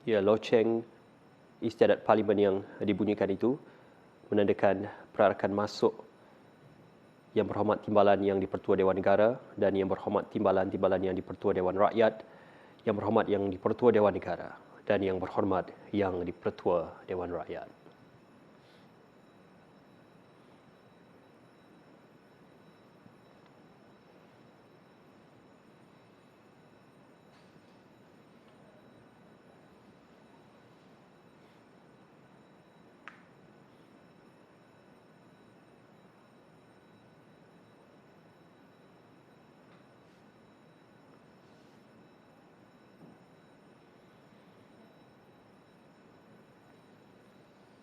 Ya, loceng istiadat parlimen yang dibunyikan itu menandakan perarakan masuk Yang Berhormat Timbalan yang di-Pertua Dewan Negara dan Yang Berhormat Timbalan-Timbalan yang di-Pertua Dewan Rakyat, Yang Berhormat yang di-Pertua Dewan Negara dan Yang Berhormat yang di-Pertua Dewan Rakyat.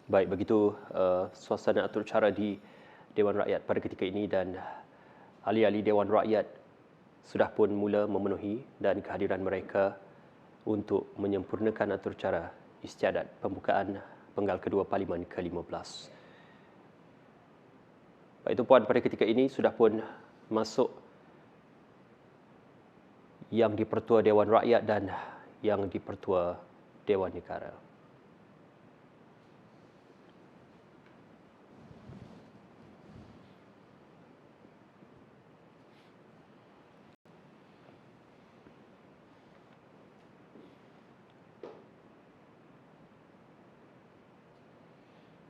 Baik, begitu suasana atur cara di Dewan Rakyat pada ketika ini dan ahli-ahli Dewan Rakyat sudah pun mula memenuhi dan kehadiran mereka untuk menyempurnakan atur cara istiadat pembukaan penggal kedua Parlimen ke-15. Baik, itu puan, pada ketika ini sudah pun masuk yang di-Pertua Dewan Rakyat dan yang di-Pertua Dewan Negara.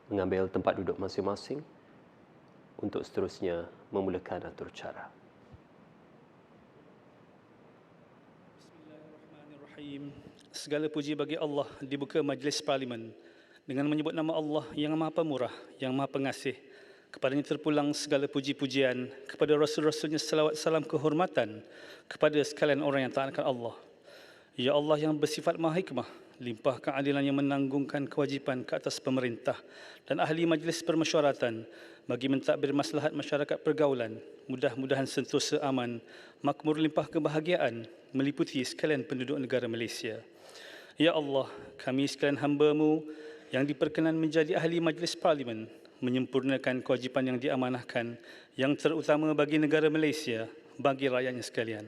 Mengambil tempat duduk masing-masing untuk seterusnya memulakan atur cara. Bismillahirrahmanirrahim. Segala puji bagi Allah di buka majlis parlimen dengan menyebut nama Allah yang Maha Pemurah, yang Maha Pengasih. Kepadanya terpulang segala puji-pujian, kepada Rasul-Rasulnya salawat salam kehormatan, kepada sekalian orang yang taat akan Allah. Ya Allah yang bersifat maha hikmah, limpah keadilan yang menanggungkan kewajipan ke atas pemerintah dan ahli majlis permesyuaratan bagi mentadbir maslahat masyarakat pergaulan, mudah-mudahan sentosa aman, makmur limpah kebahagiaan meliputi sekalian penduduk negara Malaysia. Ya Allah, kami sekalian hamba-Mu yang diperkenan menjadi ahli majlis parlimen, menyempurnakan kewajipan yang diamanahkan, yang terutama bagi negara Malaysia, bagi rakyatnya sekalian.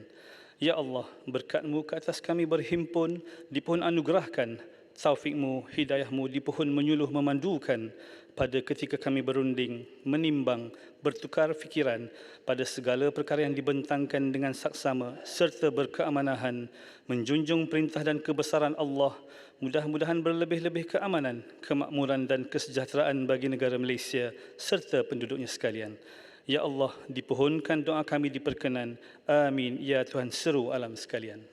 Ya Allah, berkat-Mu ke atas kami berhimpun, dipohon anugerahkan, taufik-Mu, hidayah-Mu dipohon menyuluh memandukan pada ketika kami berunding, menimbang, bertukar fikiran pada segala perkara yang dibentangkan dengan saksama serta berkeamanahan, menjunjung perintah dan kebesaran Allah, mudah-mudahan berlebih-lebih keamanan, kemakmuran dan kesejahteraan bagi negara Malaysia serta penduduknya sekalian. Ya Allah, dipohonkan doa kami diperkenan. Amin. Ya Tuhan seru alam sekalian.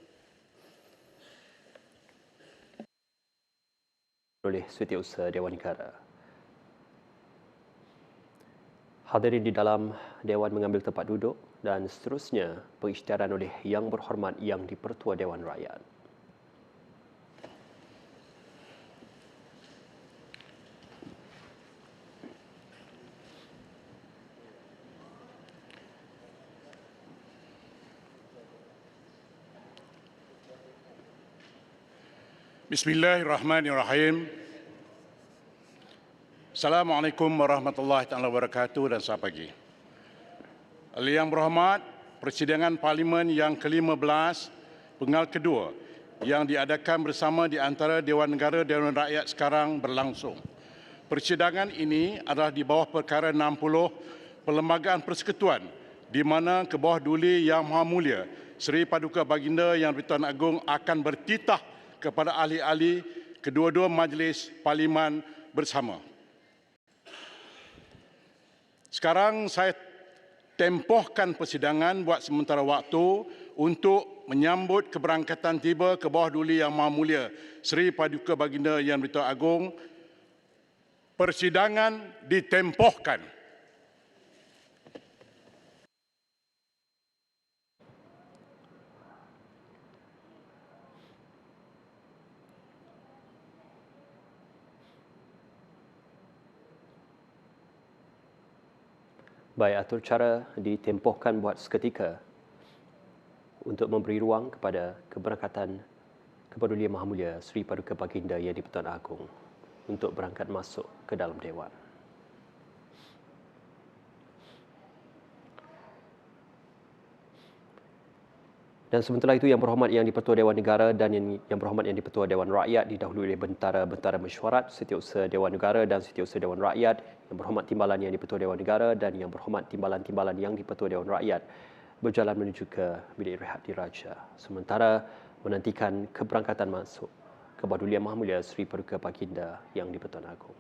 Oleh Setiausaha Dewan Negara. Hadirin di dalam Dewan mengambil tempat duduk dan seterusnya pengisytiharan oleh Yang Berhormat yang di-Pertua Dewan Rakyat. Bismillahirrahmanirrahim. Assalamualaikum warahmatullahi wabarakatuh dan selamat pagi. Yang Berhormat, persidangan Parlimen yang ke-15 penggal kedua yang diadakan bersama di antara Dewan Negara dan Dewan Rakyat sekarang berlangsung. Persidangan ini adalah di bawah perkara 60 Perlembagaan Persekutuan di mana ke-Bawah Duli Yang Maha Mulia Seri Paduka Baginda Yang Di-Pertuan Agong akan bertitah kepada ahli-ahli kedua-dua majlis parlimen bersama. Sekarang saya tempohkan persidangan buat sementara waktu untuk menyambut keberangkatan tiba ke-Bawah Duli Yang Maha Mulia Seri Paduka Baginda Yang Di-Pertuan Agong. Persidangan ditempohkan. Baik, atur cara ditempohkan buat seketika untuk memberi ruang kepada keberangkatan Kepada Yang Maha Mulia Seri Paduka Baginda Yang Di-Pertuan Agong untuk berangkat masuk ke dalam Dewan. Dan Dan sementara itu, Yang Berhormat Yang di-Pertua Dewan Negara dan Yang Berhormat Yang di-Pertua Dewan Rakyat didahului oleh bentara-bentara mesyuarat, Setiausaha Dewan Negara dan Setiausaha Dewan Rakyat, Yang Berhormat Timbalan Yang di-Pertua Dewan Negara dan Yang Berhormat Timbalan-Timbalan Yang di-Pertua Dewan Rakyat berjalan menuju ke bilik rehat diraja. Sementara menantikan keberangkatan masuk Kebahadulian Maha Mulia Seri Paduka Baginda Yang di-Pertuan Agong.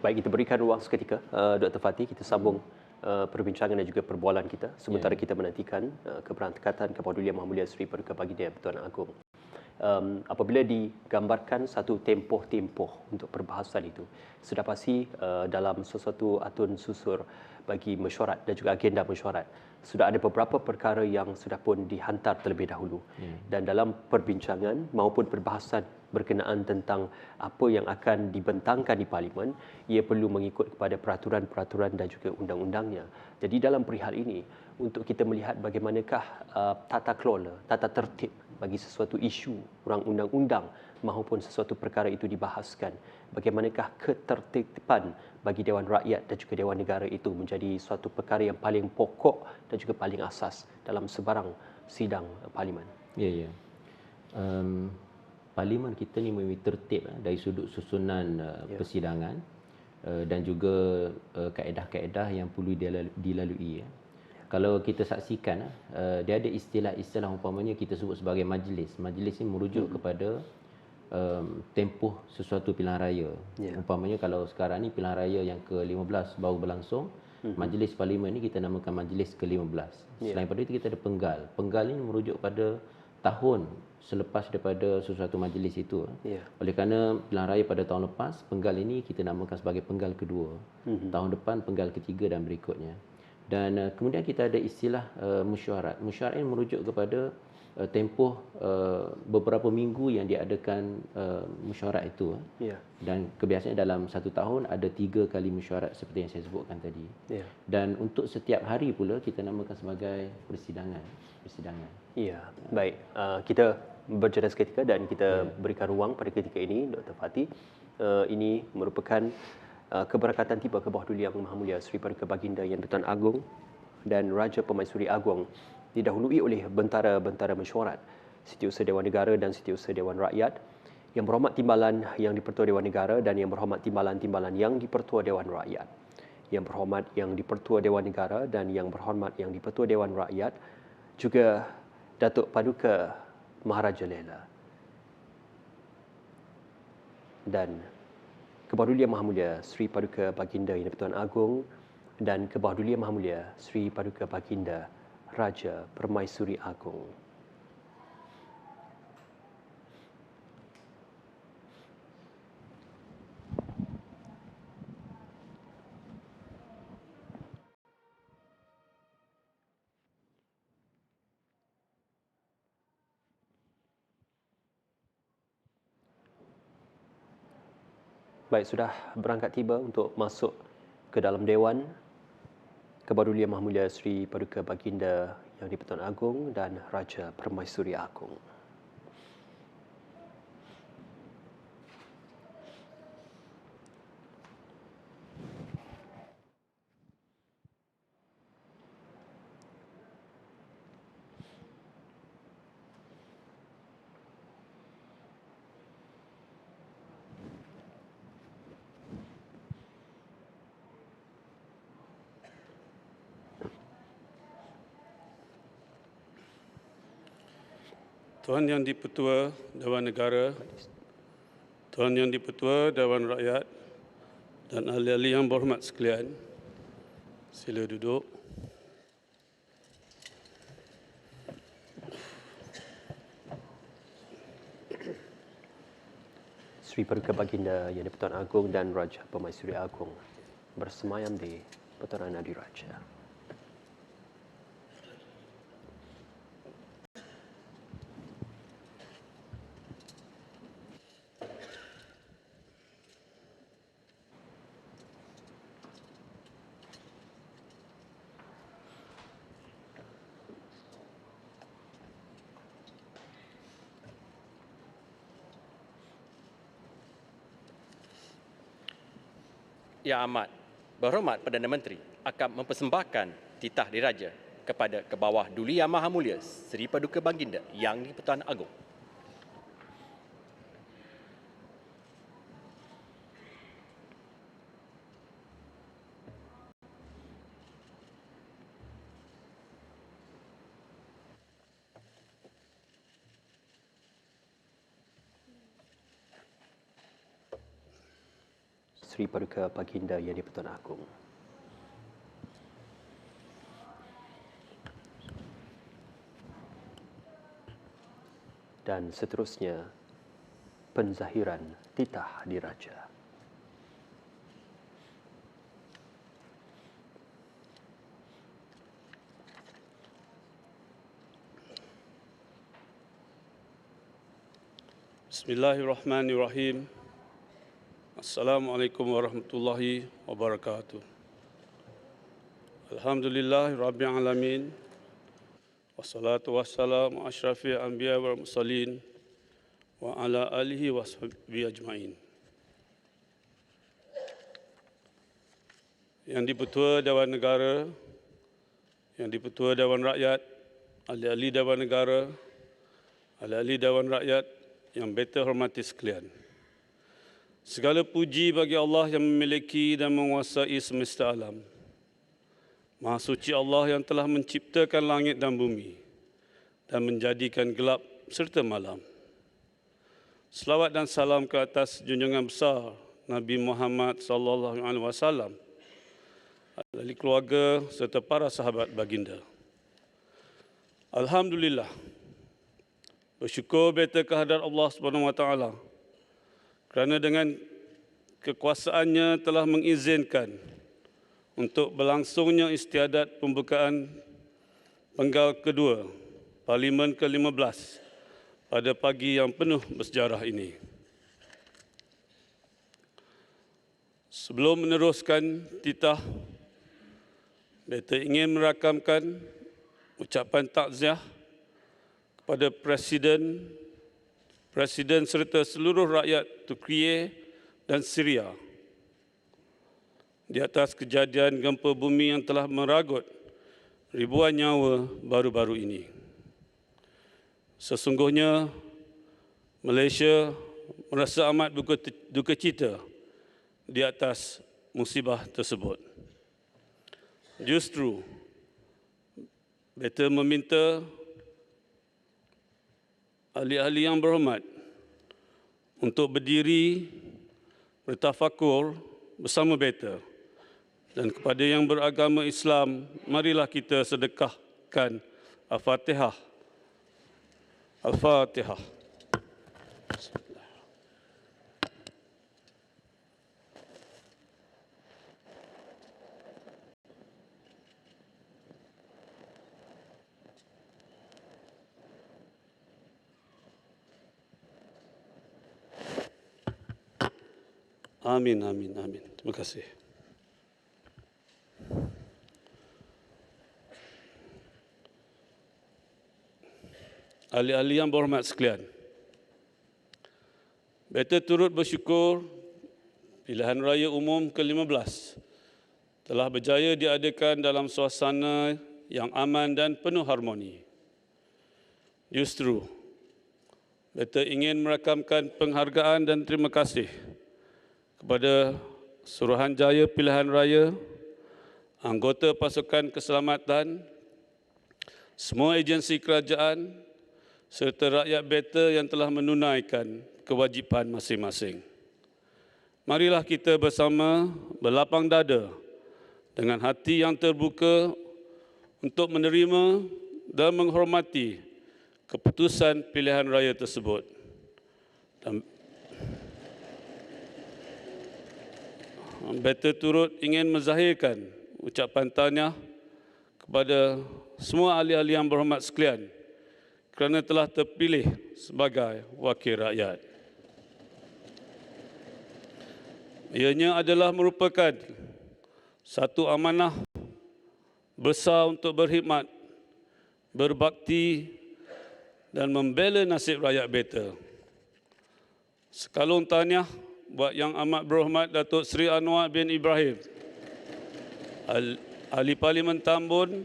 Baik, kita berikan ruang seketika, Dr. Fatih, kita sambung perbincangan dan juga perbualan kita sementara kita menantikan keberangkatan Kebahadulian Maha Mulia Seri Paduka Baginda Yang di-Pertuan Agong. Apabila digambarkan satu tempoh-tempoh untuk perbahasan itu, sudah pasti dalam sesuatu atun susur bagi mesyuarat dan juga agenda mesyuarat, sudah ada beberapa perkara yang sudah pun dihantar terlebih dahulu. Dan dalam perbincangan maupun perbahasan berkenaan tentang apa yang akan dibentangkan di Parlimen, ia perlu mengikut kepada peraturan-peraturan dan juga undang-undangnya. Jadi dalam perihal ini, untuk kita melihat bagaimanakah tata kelola, tata tertib bagi sesuatu isu orang undang-undang maupun sesuatu perkara itu dibahaskan, bagaimanakah ketertiban bagi Dewan Rakyat dan juga Dewan Negara itu menjadi suatu perkara yang paling pokok dan juga paling asas dalam sebarang sidang Parlimen. Ya. Parlimen kita ni memang tertib dari sudut susunan persidangan dan juga kaedah-kaedah yang perlu dilalui. Kalau kita saksikan, dia ada istilah-istilah umpamanya kita sebut sebagai majlis. Majlis ini merujuk kepada tempoh sesuatu pilihan raya. Umpamanya kalau sekarang ni pilihan raya yang ke-15 baru berlangsung, majlis Parlimen ni kita namakan majlis ke-15. Selain daripada itu kita ada penggal. Penggal ini merujuk pada tahun selepas daripada sesuatu majlis itu. Oleh kerana pilihan raya pada tahun lepas, penggal ini kita namakan sebagai penggal kedua. Tahun depan penggal ketiga dan berikutnya. Dan kemudian kita ada istilah mesyuarat. Mesyuarat ini merujuk kepada tempoh beberapa minggu yang diadakan mesyuarat itu. Dan kebiasaan dalam satu tahun ada 3 kali mesyuarat seperti yang saya sebutkan tadi. Dan untuk setiap hari pula kita namakan sebagai persidangan. Ya, baik. Kita berjeda seketika dan kita berikan ruang pada ketika ini, Dr. Fatih. Ini merupakan keberkatan tiba Kebahadulian Maha Mulia Seri Paduka Baginda Yang di-Pertuan Agong dan Raja Permaisuri Agong didahului oleh bentara-bentara mesyuarat, Setiausaha Dewan Negara dan Setiausaha Dewan Rakyat, Yang Berhormat Timbalan Yang di-Pertua Dewan Negara dan Yang Berhormat Timbalan-Timbalan Yang di-Pertua Dewan Rakyat, Yang Berhormat Yang di-Pertua Dewan Negara dan Yang Berhormat Yang di-Pertua Dewan Rakyat, juga Datuk Paduka Maharaja Lela dan Kebahadulian Maha Mulia Seri Paduka Baginda Yang di-Pertuan Agong dan Kebahadulian Maha Mulia Seri Paduka Baginda Raja Permaisuri Agong. Baik, sudah berangkat tiba untuk masuk ke dalam Dewan Kebahadulian Maha Mulia Seri Paduka Baginda Yang di-Pertuan Agong dan Raja Permaisuri Agong. Tuan Yang di-Pertua Dewan Negara, Tuan Yang di-Pertua Dewan Rakyat dan ahli-ahli yang berhormat sekalian, sila duduk. Seri Paduka Baginda Yang di-Pertuan Agong dan Raja Permaisuri Agong bersemayam di Pertuan Adiraja. Yang Amat Berhormat Perdana Menteri akan mempersembahkan titah diraja kepada Kebawah Duli Yang Maha Mulia Seri Paduka Baginda Yang di-Pertuan Agong. Seri Paduka Baginda Yang di-Pertuan Agong. Dan seterusnya, penzahiran titah diraja. Bismillahirrahmanirrahim. Assalamualaikum warahmatullahi wabarakatuh. Alhamdulillahi rabbil alamin. Wassalatu wassalamu asyrafil anbiya wal mursalin wa ala alihi washabihi ajmain. Yang di-Pertua Dewan Negara, Yang di-Pertua Dewan Rakyat, ahli-ahli Dewan Negara, ahli-ahli Dewan Rakyat yang beta hormati sekalian. Segala puji bagi Allah yang memiliki dan menguasai semesta alam. Maha suci Allah yang telah menciptakan langit dan bumi dan menjadikan gelap serta malam. Selawat dan salam ke atas junjungan besar Nabi Muhammad sallallahu alaihi wasallam, ahli keluarga serta para sahabat baginda. Alhamdulillah. Bersyukur beta kehadrat Allah Subhanahu wa taala kerana dengan kekuasaannya telah mengizinkan untuk berlangsungnya istiadat pembukaan penggal kedua Parlimen ke-15 pada pagi yang penuh bersejarah ini. Sebelum meneruskan titah, beta ingin merakamkan ucapan takziah kepada Presiden serta seluruh rakyat Turkiye dan Syria di atas kejadian gempa bumi yang telah meragut ribuan nyawa baru-baru ini. Sesungguhnya Malaysia merasa amat duka cita di atas musibah tersebut. Justru, beta meminta ahli-ahli yang berhormat untuk berdiri bertafakur bersama beta. Dan kepada yang beragama Islam, marilah kita sedekahkan Al-Fatihah. Al-Fatihah. Amin, amin, amin. Terima kasih. Ahli-ahli yang berhormat sekalian, beta turut bersyukur pilihan raya umum ke-15 telah berjaya diadakan dalam suasana yang aman dan penuh harmoni. Justru, beta ingin merakamkan penghargaan dan terima kasih kepada Suruhanjaya Pilihan Raya, anggota pasukan keselamatan, semua agensi kerajaan, serta rakyat beta yang telah menunaikan kewajipan masing-masing. Marilah kita bersama berlapang dada dengan hati yang terbuka untuk menerima dan menghormati keputusan pilihan raya tersebut. Dan beta turut ingin menzahirkan ucapan tahniah kepada semua ahli-ahli yang berhormat sekalian kerana telah terpilih sebagai wakil rakyat. Ianya adalah merupakan satu amanah besar untuk berkhidmat, berbakti dan membela nasib rakyat beta. Sekalung tahniah buat Yang Amat Berhormat Datuk Seri Anwar bin Ibrahim, Ahli Parlimen Tambun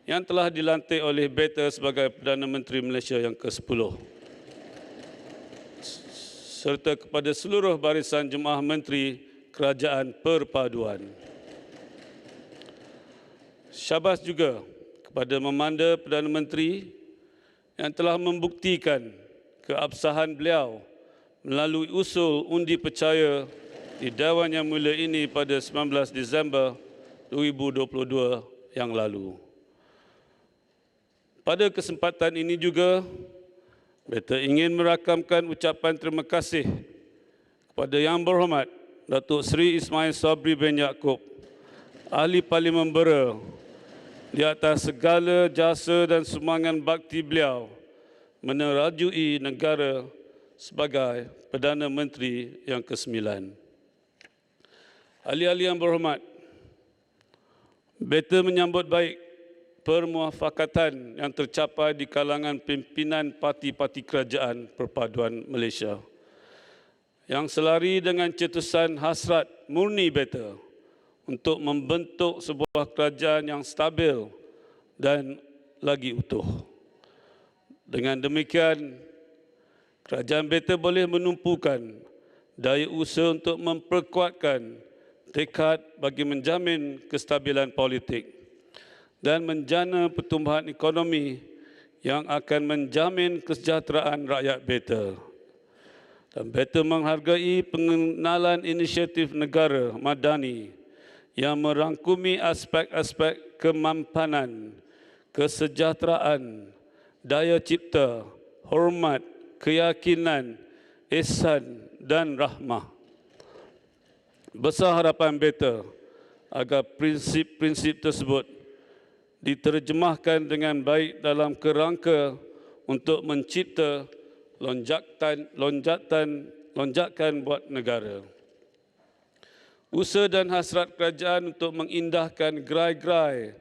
yang telah dilantik oleh Beta sebagai Perdana Menteri Malaysia yang ke-10, serta kepada seluruh barisan jemaah menteri Kerajaan Perpaduan. Syabas juga kepada memanda Perdana Menteri yang telah membuktikan keabsahan beliau melalui usul undi percaya di Dewan Yang Mulia ini pada 19 Disember 2022 yang lalu. Pada kesempatan ini juga, Beta ingin merakamkan ucapan terima kasih kepada Yang Berhormat Datuk Seri Ismail Sabri bin Yaakob, Ahli Parlimen Bera, di atas segala jasa dan sumbangan bakti beliau menerajui negara sebagai Perdana Menteri yang ke-9. Ahli-ahli yang berhormat, Beta menyambut baik permuafakatan yang tercapai di kalangan pimpinan parti-parti kerajaan perpaduan Malaysia yang selari dengan cetusan hasrat murni Beta untuk membentuk sebuah kerajaan yang stabil dan lagi utuh. Dengan demikian, kerajaan Beta boleh menumpukan daya usaha untuk memperkuatkan tekad bagi menjamin kestabilan politik dan menjana pertumbuhan ekonomi yang akan menjamin kesejahteraan rakyat Beta. Dan Beta menghargai pengenalan inisiatif negara madani yang merangkumi aspek-aspek kemampanan, kesejahteraan, daya cipta, hormat, keyakinan, ihsan dan rahmah. Besar harapan Beta agar prinsip-prinsip tersebut diterjemahkan dengan baik dalam kerangka untuk mencipta lonjakan buat negara. Usaha dan hasrat kerajaan untuk mengindahkan gerai-gerai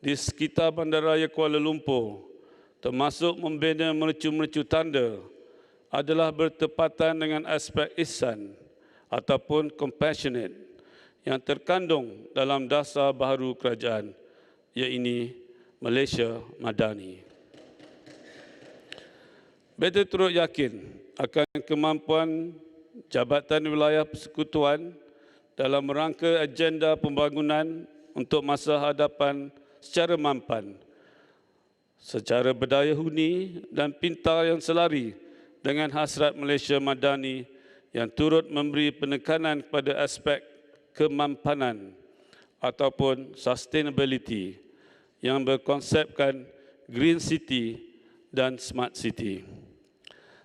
di sekitar Bandaraya Kuala Lumpur, termasuk membina mercu-mercu tanda, adalah bertepatan dengan aspek ihsan ataupun compassionate yang terkandung dalam dasar baharu kerajaan, iaitu Malaysia Madani. Beta turut yakin akan kemampuan Jabatan Wilayah Persekutuan dalam rangka agenda pembangunan untuk masa hadapan secara mampan, secara berdaya huni dan pintar yang selari dengan hasrat Malaysia Madani yang turut memberi penekanan kepada aspek kemampanan ataupun sustainability yang berkonsepkan Green City dan Smart City.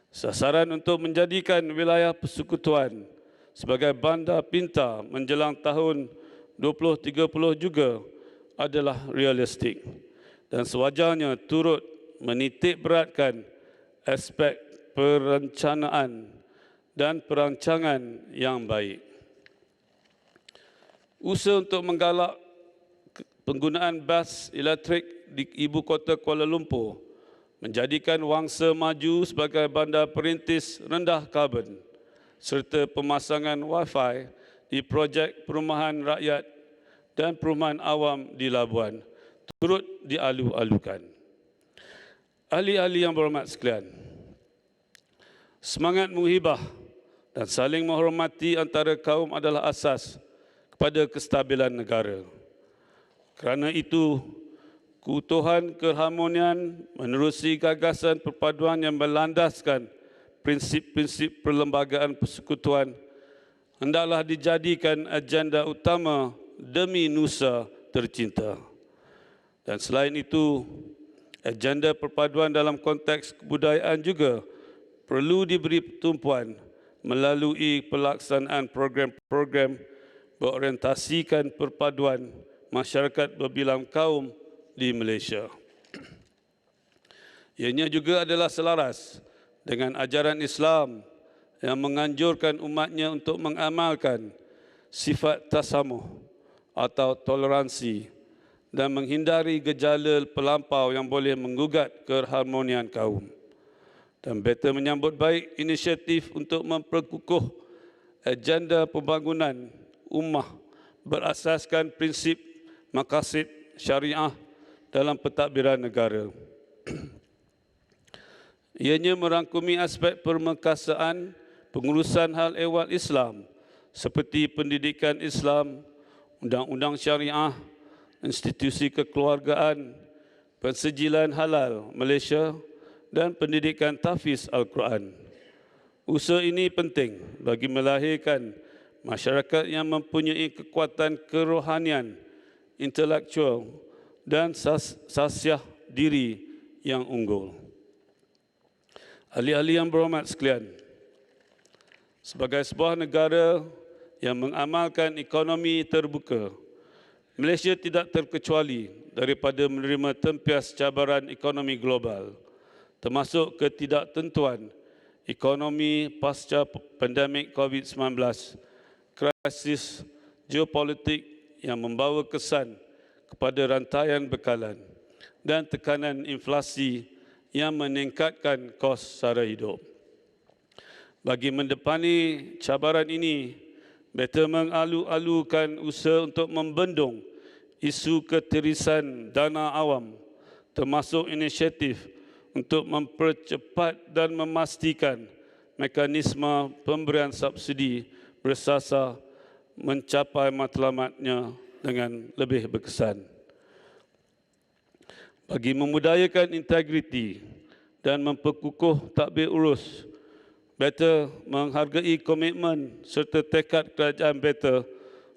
Sasaran untuk menjadikan wilayah persekutuan sebagai bandar pintar menjelang tahun 2030 juga adalah realistik dan sewajarnya turut menitik beratkan aspek perencanaan dan perancangan yang baik. Usaha untuk menggalak penggunaan bas elektrik di ibu kota Kuala Lumpur menjadikan Wangsa maju sebagai bandar perintis rendah karbon serta pemasangan Wi-Fi di projek perumahan rakyat dan perumahan awam di Labuan turut dialu-alukan. Ahli-ahli yang berhormat sekalian, semangat muhibah dan saling menghormati antara kaum adalah asas kepada kestabilan negara. Kerana itu, keutuhan keharmonian menerusi gagasan perpaduan yang berlandaskan prinsip-prinsip perlembagaan persekutuan hendaklah dijadikan agenda utama demi nusa tercinta. Dan selain itu, agenda perpaduan dalam konteks kebudayaan juga perlu diberi tumpuan melalui pelaksanaan program-program berorientasikan perpaduan masyarakat berbilang kaum di Malaysia. Ianya juga adalah selaras dengan ajaran Islam yang menganjurkan umatnya untuk mengamalkan sifat tasamuh atau toleransi dan menghindari gejala pelampau yang boleh menggugat keharmonian kaum. Dan Beta menyambut baik inisiatif untuk memperkukuh agenda pembangunan ummah berasaskan prinsip maqasid syariah dalam pentadbiran negara. Ianya merangkumi aspek permekasaan, pengurusan hal ehwal Islam seperti pendidikan Islam, undang-undang syariah, institusi kekeluargaan, pensejilan halal Malaysia dan pendidikan tahfiz Al-Quran. Usaha ini penting bagi melahirkan masyarakat yang mempunyai kekuatan kerohanian, intelektual dan sasiah diri yang unggul. Ahli-ahli yang berhormat sekalian, sebagai sebuah negara yang mengamalkan ekonomi terbuka, Malaysia tidak terkecuali daripada menerima tempias cabaran ekonomi global, termasuk ketidaktentuan ekonomi pasca pandemik COVID-19, krisis geopolitik yang membawa kesan kepada rantaian bekalan dan tekanan inflasi yang meningkatkan kos sara hidup. Bagi mendepani cabaran ini, BETA mengalu-alukan usaha untuk membendung isu ketirisan dana awam, termasuk inisiatif untuk mempercepat dan memastikan mekanisme pemberian subsidi bersasar mencapai matlamatnya dengan lebih berkesan. Bagi memudayakan integriti dan memperkukuh tadbir urus, BETA menghargai komitmen serta tekad kerajaan BETA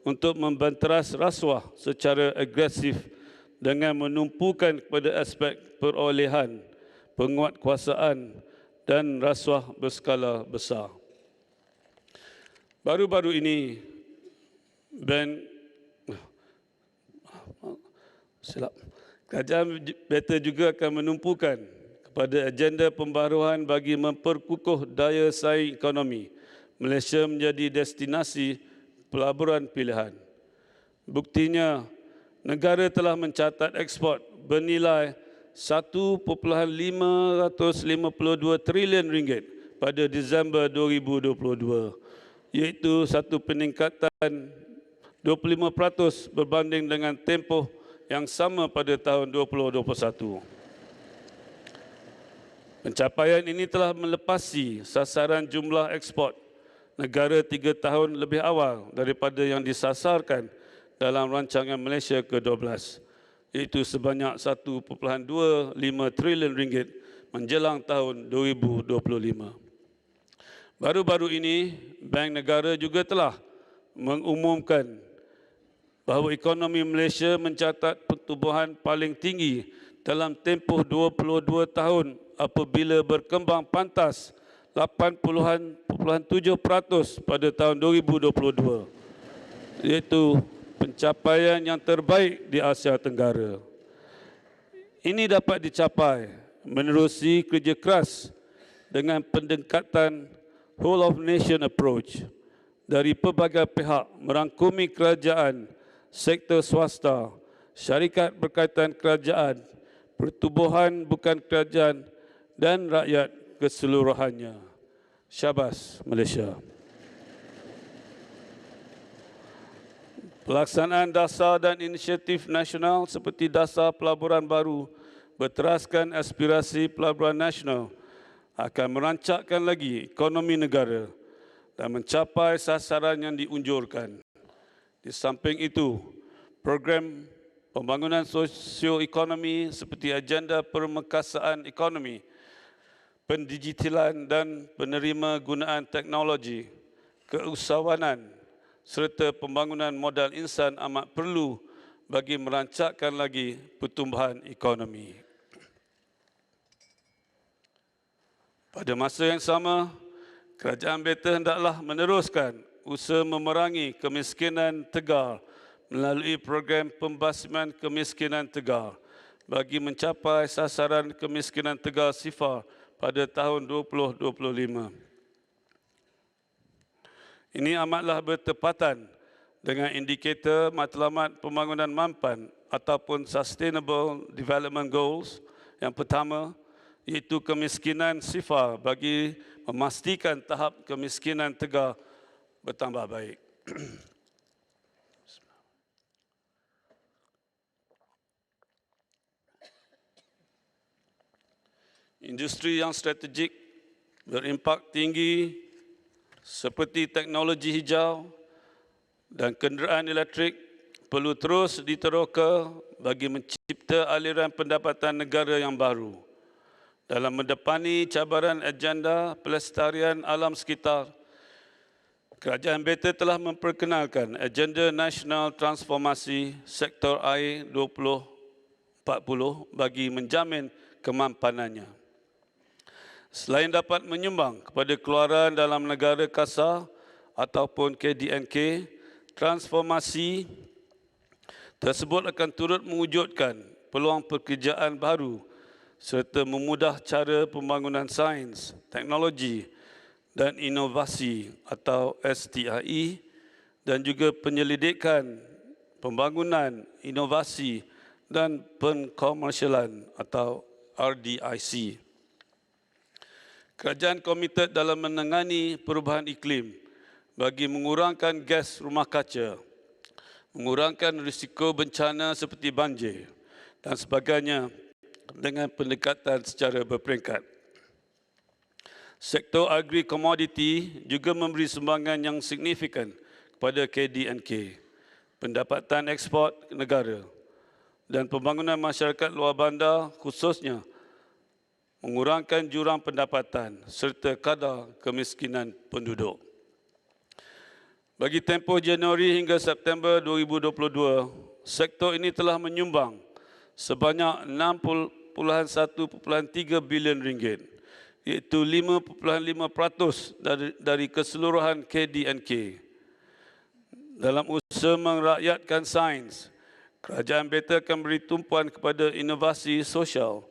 untuk membanteras rasuah secara agresif dengan menumpukan kepada aspek perolehan, penguatkuasaan dan rasuah berskala besar. Baru-baru ini, kerajaan BETA juga akan menumpukan kepada agenda pembaharuan bagi memperkukuh daya saing ekonomi Malaysia menjadi destinasi pelaburan pilihan. Buktinya, negara telah mencatat ekspor bernilai 1.552 trilion ringgit pada Disember 2022, iaitu satu peningkatan 25% berbanding dengan tempoh yang sama pada tahun 2021. Pencapaian ini telah melepasi sasaran jumlah ekspor negara 3 tahun lebih awal daripada yang disasarkan dalam rancangan Malaysia ke-12, iaitu sebanyak 1.25 trilion ringgit menjelang tahun 2025. Baru-baru ini, Bank Negara juga telah mengumumkan bahawa ekonomi Malaysia mencatat pertumbuhan paling tinggi dalam tempoh 22 tahun apabila berkembang pantas 80.7% pada tahun 2022, iaitu pencapaian yang terbaik di Asia Tenggara. Ini dapat dicapai menerusi kerja keras dengan pendekatan whole of nation approach dari pelbagai pihak merangkumi kerajaan, sektor swasta, syarikat berkaitan kerajaan, pertubuhan bukan kerajaan dan rakyat keseluruhannya. Syabas Malaysia. Pelaksanaan dasar dan inisiatif nasional seperti Dasar Pelaburan Baru berteraskan aspirasi pelaburan nasional akan merancakkan lagi ekonomi negara dan mencapai sasaran yang diunjurkan. Di samping itu, program pembangunan sosioekonomi seperti agenda permekasaan ekonomi, pendigitalan dan penerima gunaan teknologi, keusahawanan serta pembangunan modal insan amat perlu bagi merancakkan lagi pertumbuhan ekonomi. Pada masa yang sama, kerajaan BETA hendaklah meneruskan usaha memerangi kemiskinan tegar melalui program pembasmian kemiskinan tegar bagi mencapai sasaran kemiskinan tegar sifar pada tahun 2025. Ini amatlah bertepatan dengan indikator matlamat pembangunan mampan ataupun Sustainable Development Goals yang pertama, iaitu kemiskinan sifar bagi memastikan tahap kemiskinan tegar bertambah baik. Industri yang strategik berimpak tinggi seperti teknologi hijau dan kenderaan elektrik perlu terus diteroka bagi mencipta aliran pendapatan negara yang baru. Dalam mendepani cabaran agenda pelestarian alam sekitar, Kerajaan Beta telah memperkenalkan Agenda Nasional Transformasi Sektor Air 2040 bagi menjamin kemampanannya. Selain dapat menyumbang kepada keluaran dalam negara kasar ataupun KDNK, transformasi tersebut akan turut mewujudkan peluang pekerjaan baru serta memudah cara pembangunan sains, teknologi dan inovasi atau STIE dan juga penyelidikan, pembangunan, inovasi dan penkomersialan atau RDIC. Kerajaan komited dalam menangani perubahan iklim bagi mengurangkan gas rumah kaca, mengurangkan risiko bencana seperti banjir dan sebagainya dengan pendekatan secara berperingkat. Sektor agri-komoditi juga memberi sumbangan yang signifikan kepada KDNK, pendapatan ekspor negara dan pembangunan masyarakat luar bandar khususnya mengurangkan jurang pendapatan serta kadar kemiskinan penduduk. Bagi tempoh Januari hingga September 2022, sektor ini telah menyumbang sebanyak 60.1.3 bilion ringgit, iaitu 5.5% dari keseluruhan KDNK. Dalam usaha merakyatkan sains, Kerajaan Beta akan beri tumpuan kepada inovasi sosial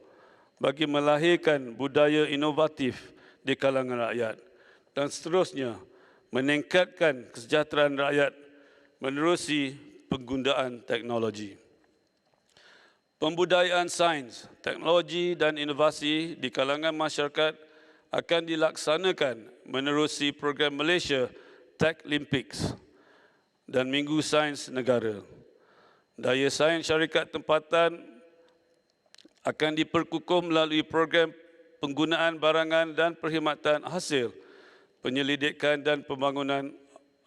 bagi melahirkan budaya inovatif di kalangan rakyat dan seterusnya meningkatkan kesejahteraan rakyat menerusi penggunaan teknologi. Pembudayaan sains, teknologi dan inovasi di kalangan masyarakat akan dilaksanakan menerusi program Malaysia Techlimpics dan Minggu Sains Negara. Daya sains syarikat tempatan akan diperkukuh melalui program penggunaan barangan dan perkhidmatan hasil penyelidikan dan pembangunan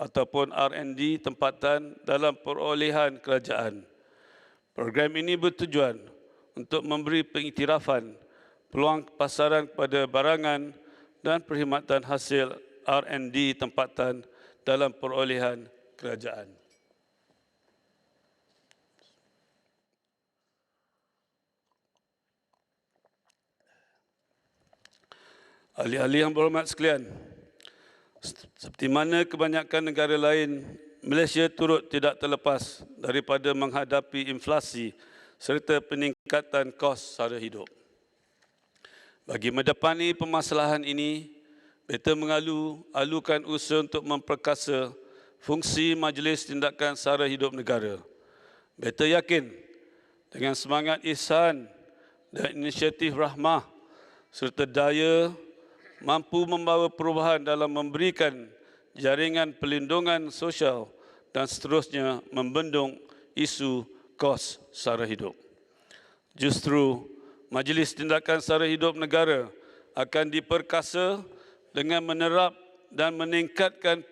ataupun R&D tempatan dalam perolehan kerajaan. Program ini bertujuan untuk memberi pengiktirafan peluang pasaran kepada barangan dan perkhidmatan hasil R&D tempatan dalam perolehan kerajaan. Ahli-ahli yang berhormat sekalian, seperti mana kebanyakan negara lain, Malaysia turut tidak terlepas daripada menghadapi inflasi serta peningkatan kos sara hidup. Bagi mendepani permasalahan ini, Beta mengalu-alukan usaha untuk memperkasa fungsi Majlis Tindakan Sara Hidup Negara. Beta yakin dengan semangat ihsan dan inisiatif rahmah serta daya mampu membawa perubahan dalam memberikan jaringan pelindungan sosial dan seterusnya membendung isu kos sara hidup. Justru, Majlis Tindakan Sara Hidup Negara akan diperkasa dengan menerap dan meningkatkan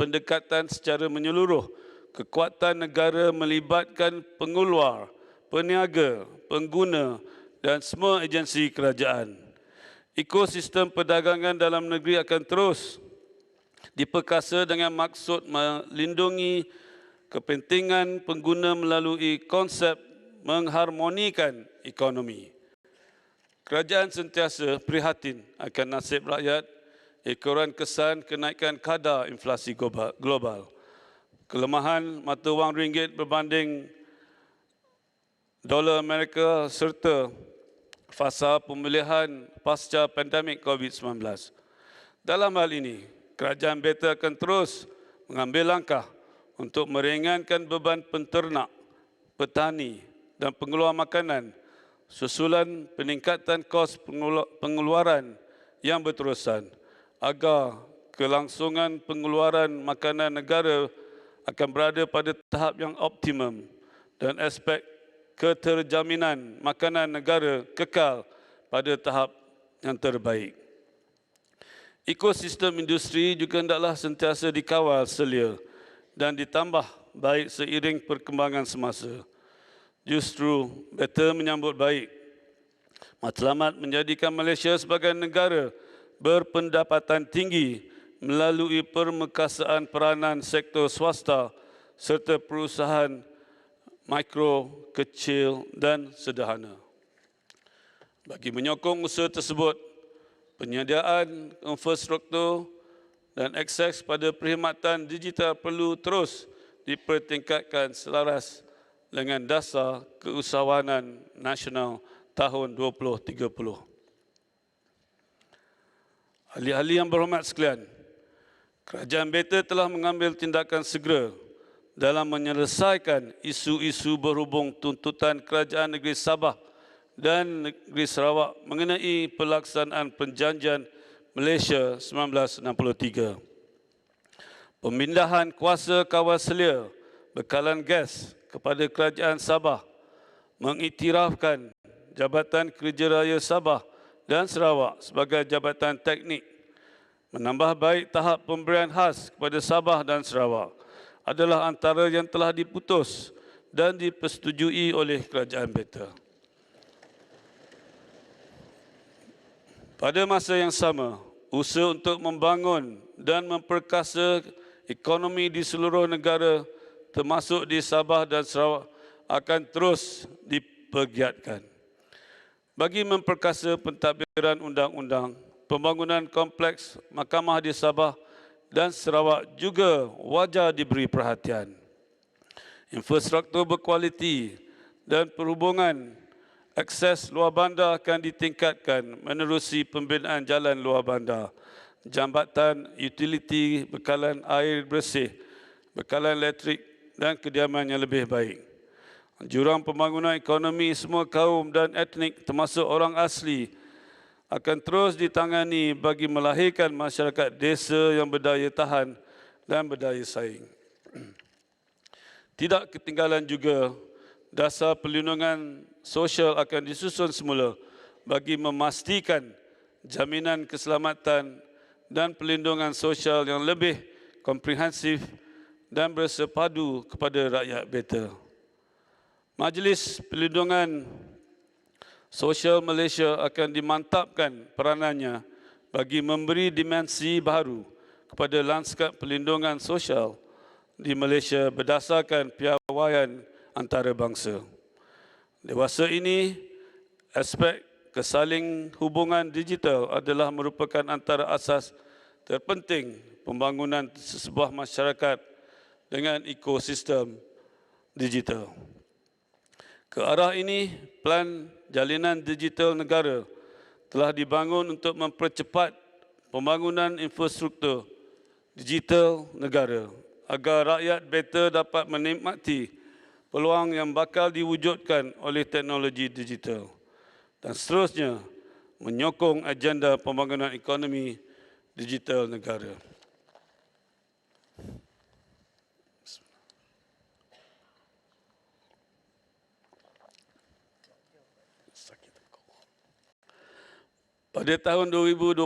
pendekatan secara menyeluruh. Kekuatan negara melibatkan pengeluar, peniaga, pengguna dan semua agensi kerajaan. Ekosistem perdagangan dalam negeri akan terus diperkasa dengan maksud melindungi kepentingan pengguna melalui konsep mengharmonikan ekonomi. Kerajaan sentiasa prihatin akan nasib rakyat ekoran kesan kenaikan kadar inflasi global. Kelemahan mata wang ringgit berbanding dolar Amerika serta fasa pemulihan pasca pandemik COVID-19. Dalam hal ini, Kerajaan Beta akan terus mengambil langkah untuk meringankan beban penternak, petani dan pengeluar makanan susulan peningkatan kos pengeluaran yang berterusan agar kelangsungan pengeluaran makanan negara akan berada pada tahap yang optimum dan aspek keterjaminan makanan negara kekal pada tahap yang terbaik. Ekosistem industri juga hendaklah sentiasa dikawal selia dan ditambah baik seiring perkembangan semasa. Justru Beta menyambut baik matlamat menjadikan Malaysia sebagai negara berpendapatan tinggi melalui permekasaan peranan sektor swasta serta perusahaan mikro, kecil dan sederhana. Bagi menyokong usaha tersebut, penyediaan infrastruktur dan akses pada perkhidmatan digital perlu terus dipertingkatkan selaras dengan dasar keusahawanan nasional tahun 2030. Ahli-ahli yang berhormat sekalian, Kerajaan Beta telah mengambil tindakan segera dalam menyelesaikan isu-isu berhubung tuntutan Kerajaan Negeri Sabah dan Negeri Sarawak mengenai pelaksanaan Perjanjian Malaysia 1963. Pemindahan kuasa kawal selia bekalan gas kepada Kerajaan Sabah mengiktirafkan Jabatan Kerja Raya Sabah dan Sarawak sebagai jabatan teknik, menambah baik tahap pemberian khas kepada Sabah dan Sarawak adalah antara yang telah diputus dan dipersetujui oleh Kerajaan Beta. Pada masa yang sama, usaha untuk membangun dan memperkasa ekonomi di seluruh negara termasuk di Sabah dan Sarawak akan terus dipergiatkan. Bagi memperkasa pentadbiran undang-undang, pembangunan kompleks mahkamah di Sabah dan Sarawak juga wajar diberi perhatian. Infrastruktur berkualiti dan perhubungan akses luar bandar akan ditingkatkan menerusi pembinaan jalan luar bandar, jambatan utiliti bekalan air bersih, bekalan elektrik dan kediaman yang lebih baik. Jurang pembangunan ekonomi semua kaum dan etnik termasuk orang asli akan terus ditangani bagi melahirkan masyarakat desa yang berdaya tahan dan berdaya saing. Tidak ketinggalan juga, dasar perlindungan sosial akan disusun semula bagi memastikan jaminan keselamatan dan perlindungan sosial yang lebih komprehensif dan bersepadu kepada rakyat Beta. Majlis Perlindungan Sosial Malaysia akan dimantapkan peranannya bagi memberi dimensi baru kepada lanskap perlindungan sosial di Malaysia berdasarkan piawaian antarabangsa. Dewasa ini, aspek kesaling hubungan digital adalah merupakan antara asas terpenting pembangunan sebuah masyarakat dengan ekosistem digital. Ke arah ini, Pelan Jalinan Digital Negara telah dibangun untuk mempercepat pembangunan infrastruktur digital negara agar rakyat Beta dapat menikmati peluang yang bakal diwujudkan oleh teknologi digital dan seterusnya menyokong agenda pembangunan ekonomi digital negara. Pada tahun 2021,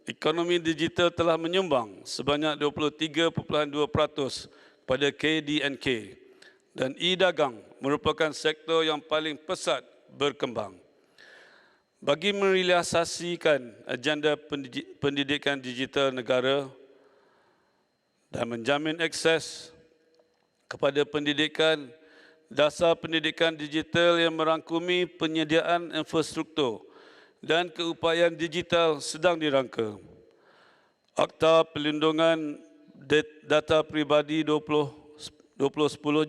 ekonomi digital telah menyumbang sebanyak 23.2% pada KDNK dan e-dagang merupakan sektor yang paling pesat berkembang. Bagi merealisasikan agenda pendidikan digital negara dan menjamin akses kepada pendidikan, dasar pendidikan digital yang merangkumi penyediaan infrastruktur dan keupayaan digital sedang dirangka. Akta Perlindungan Data Pribadi 2010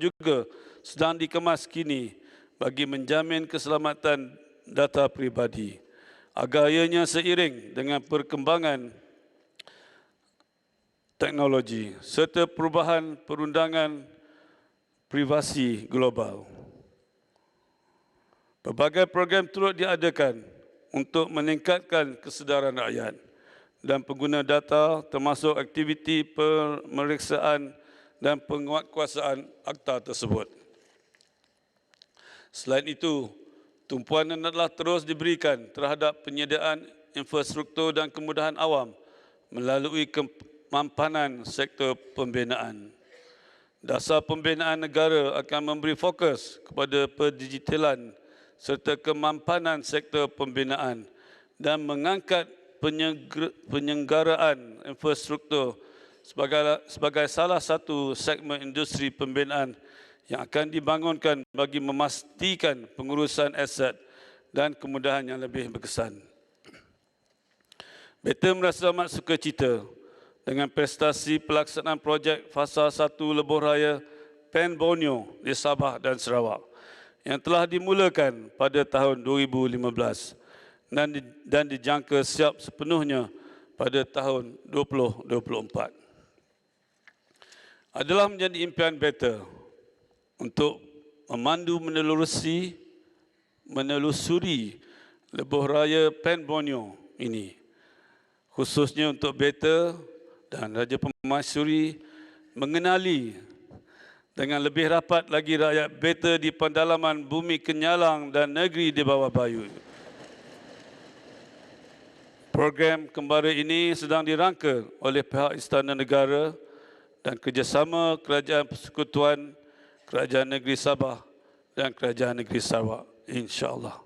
juga sedang dikemas kini bagi menjamin keselamatan data pribadi agar ianya seiring dengan perkembangan teknologi serta perubahan perundangan privasi global. Pelbagai program turut diadakan untuk meningkatkan kesedaran rakyat dan pengguna data termasuk aktiviti pemeriksaan dan penguatkuasaan akta tersebut. Selain itu, tumpuan hendaklah terus diberikan terhadap penyediaan infrastruktur dan kemudahan awam melalui kemampanan sektor pembinaan. Dasar pembinaan negara akan memberi fokus kepada pendigitalan serta kemampanan sektor pembinaan dan mengangkat penyelenggaraan infrastruktur sebagai salah satu segmen industri pembinaan yang akan dibangunkan bagi memastikan pengurusan aset dan kemudahan yang lebih berkesan. Beta merasa amat sukacita dengan prestasi pelaksanaan projek Fasa 1 Lebuh Raya Pen Borneo di Sabah dan Sarawak yang telah dimulakan pada tahun 2015 dan dijangka siap sepenuhnya pada tahun 2024. Adalah menjadi impian Beta untuk memandu menelusuri Lebuh Raya Pen Borneo ini, khususnya untuk Beta dan Raja Pemaisuri mengenali dengan lebih rapat lagi rakyat Beta di pendalaman bumi Kenyalang dan negeri di bawah Bayu. Program kembara ini sedang dirangka oleh pihak Istana Negara dan kerjasama Kerajaan Persekutuan, Kerajaan Negeri Sabah dan Kerajaan Negeri Sarawak, insya-Allah.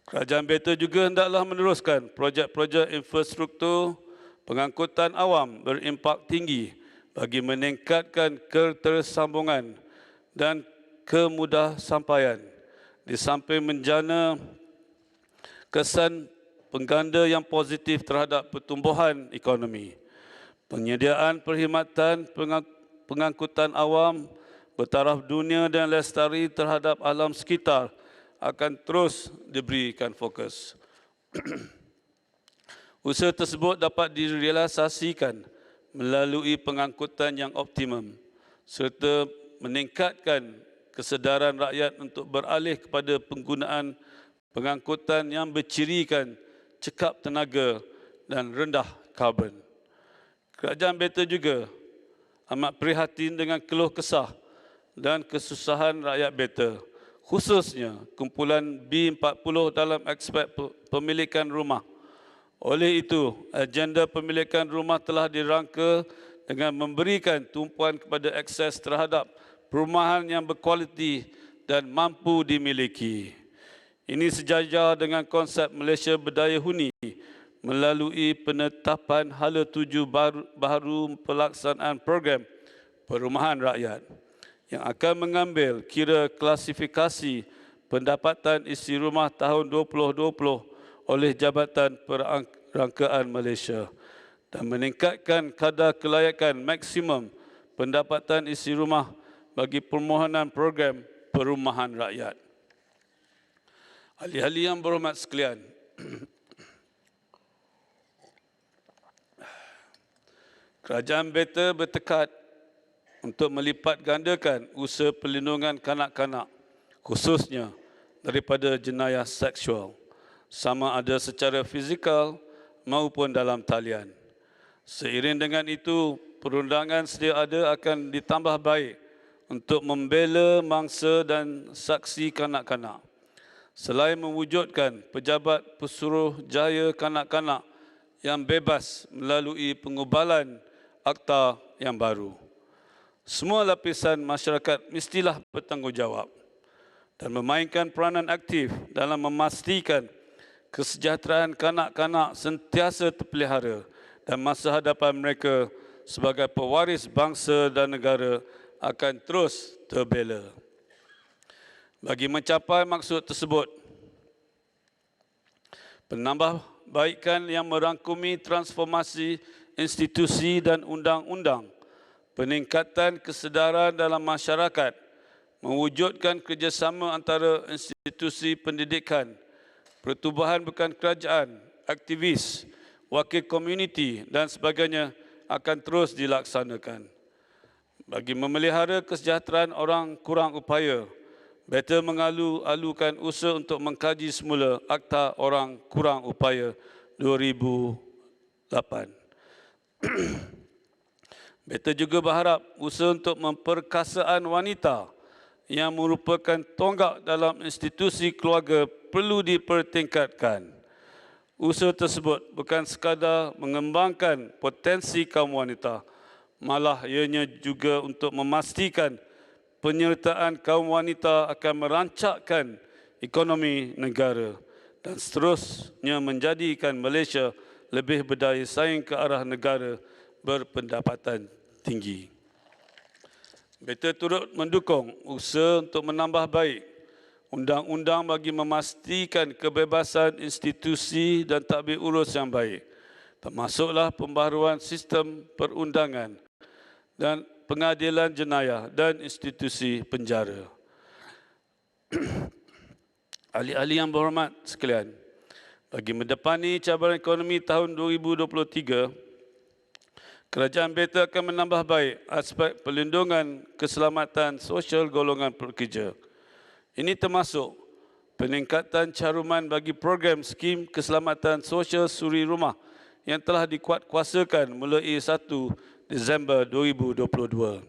Kerajaan Beta juga hendaklah meneruskan projek-projek infrastruktur pengangkutan awam berimpak tinggi bagi meningkatkan ketersambungan dan kemudasampaian di samping menjana kesan pengganda yang positif terhadap pertumbuhan ekonomi. Penyediaan perkhidmatan pengangkutan awam bertaraf dunia dan lestari terhadap alam sekitar akan terus diberikan fokus. Usaha tersebut dapat direalisasikan melalui pengangkutan yang optimum serta meningkatkan kesedaran rakyat untuk beralih kepada penggunaan pengangkutan yang bercirikan cekap tenaga dan rendah karbon. Kerajaan Beta juga amat prihatin dengan keluh kesah dan kesusahan rakyat Beta, khususnya kumpulan B40 dalam aspek pemilikan rumah. Oleh itu, agenda pemilikan rumah telah dirangka dengan memberikan tumpuan kepada akses terhadap perumahan yang berkualiti dan mampu dimiliki. Ini sejajar dengan konsep Malaysia Berdaya Huni melalui penetapan hala tuju baru pelaksanaan program perumahan rakyat yang akan mengambil kira klasifikasi pendapatan isi rumah tahun 2020 oleh Jabatan Perangkaan Malaysia dan meningkatkan kadar kelayakan maksimum pendapatan isi rumah bagi permohonan program perumahan rakyat. Ahli-ahli yang berhormat sekalian, Kerajaan Beta bertekad untuk melipat gandakan usaha perlindungan kanak-kanak, khususnya daripada jenayah seksual, sama ada secara fizikal maupun dalam talian. Seiring dengan itu, perundangan sedia ada akan ditambah baik untuk membela mangsa dan saksi kanak-kanak. Selain mewujudkan pejabat pesuruhjaya kanak-kanak yang bebas melalui pengubalan akta yang baru. Semua lapisan masyarakat mestilah bertanggungjawab dan memainkan peranan aktif dalam memastikan kesejahteraan kanak-kanak sentiasa terpelihara dan masa hadapan mereka sebagai pewaris bangsa dan negara akan terus terbela. Bagi mencapai maksud tersebut, penambahbaikan yang merangkumi transformasi institusi dan undang-undang, peningkatan kesedaran dalam masyarakat, mewujudkan kerjasama antara institusi pendidikan, pertubuhan bukan kerajaan, aktivis, wakil komuniti dan sebagainya akan terus dilaksanakan. Bagi memelihara kesejahteraan orang kurang upaya, Beta mengalu-alukan usaha untuk mengkaji semula Akta Orang Kurang Upaya 2016 Beta juga berharap usaha untuk memperkasaan wanita yang merupakan tonggak dalam institusi keluarga perlu dipertingkatkan. Usaha tersebut bukan sekadar mengembangkan potensi kaum wanita, malah ianya juga untuk memastikan penyertaan kaum wanita akan merancakkan ekonomi negara dan seterusnya menjadikan Malaysia lebih berdaya saing ke arah negara berpendapatan tinggi. Beta turut mendukung usaha untuk menambah baik undang-undang bagi memastikan kebebasan institusi dan tadbir urus yang baik, termasuklah pembaharuan sistem perundangan dan pengadilan jenayah dan institusi penjara. Ahli-ahli yang berhormat sekalian, bagi mendepani cabaran ekonomi tahun 2023, kerajaan Beta akan menambah baik aspek perlindungan keselamatan sosial golongan pekerja. Ini termasuk peningkatan caruman bagi program skim keselamatan sosial suri rumah yang telah dikuatkuasakan mulai 1 Disember 2022.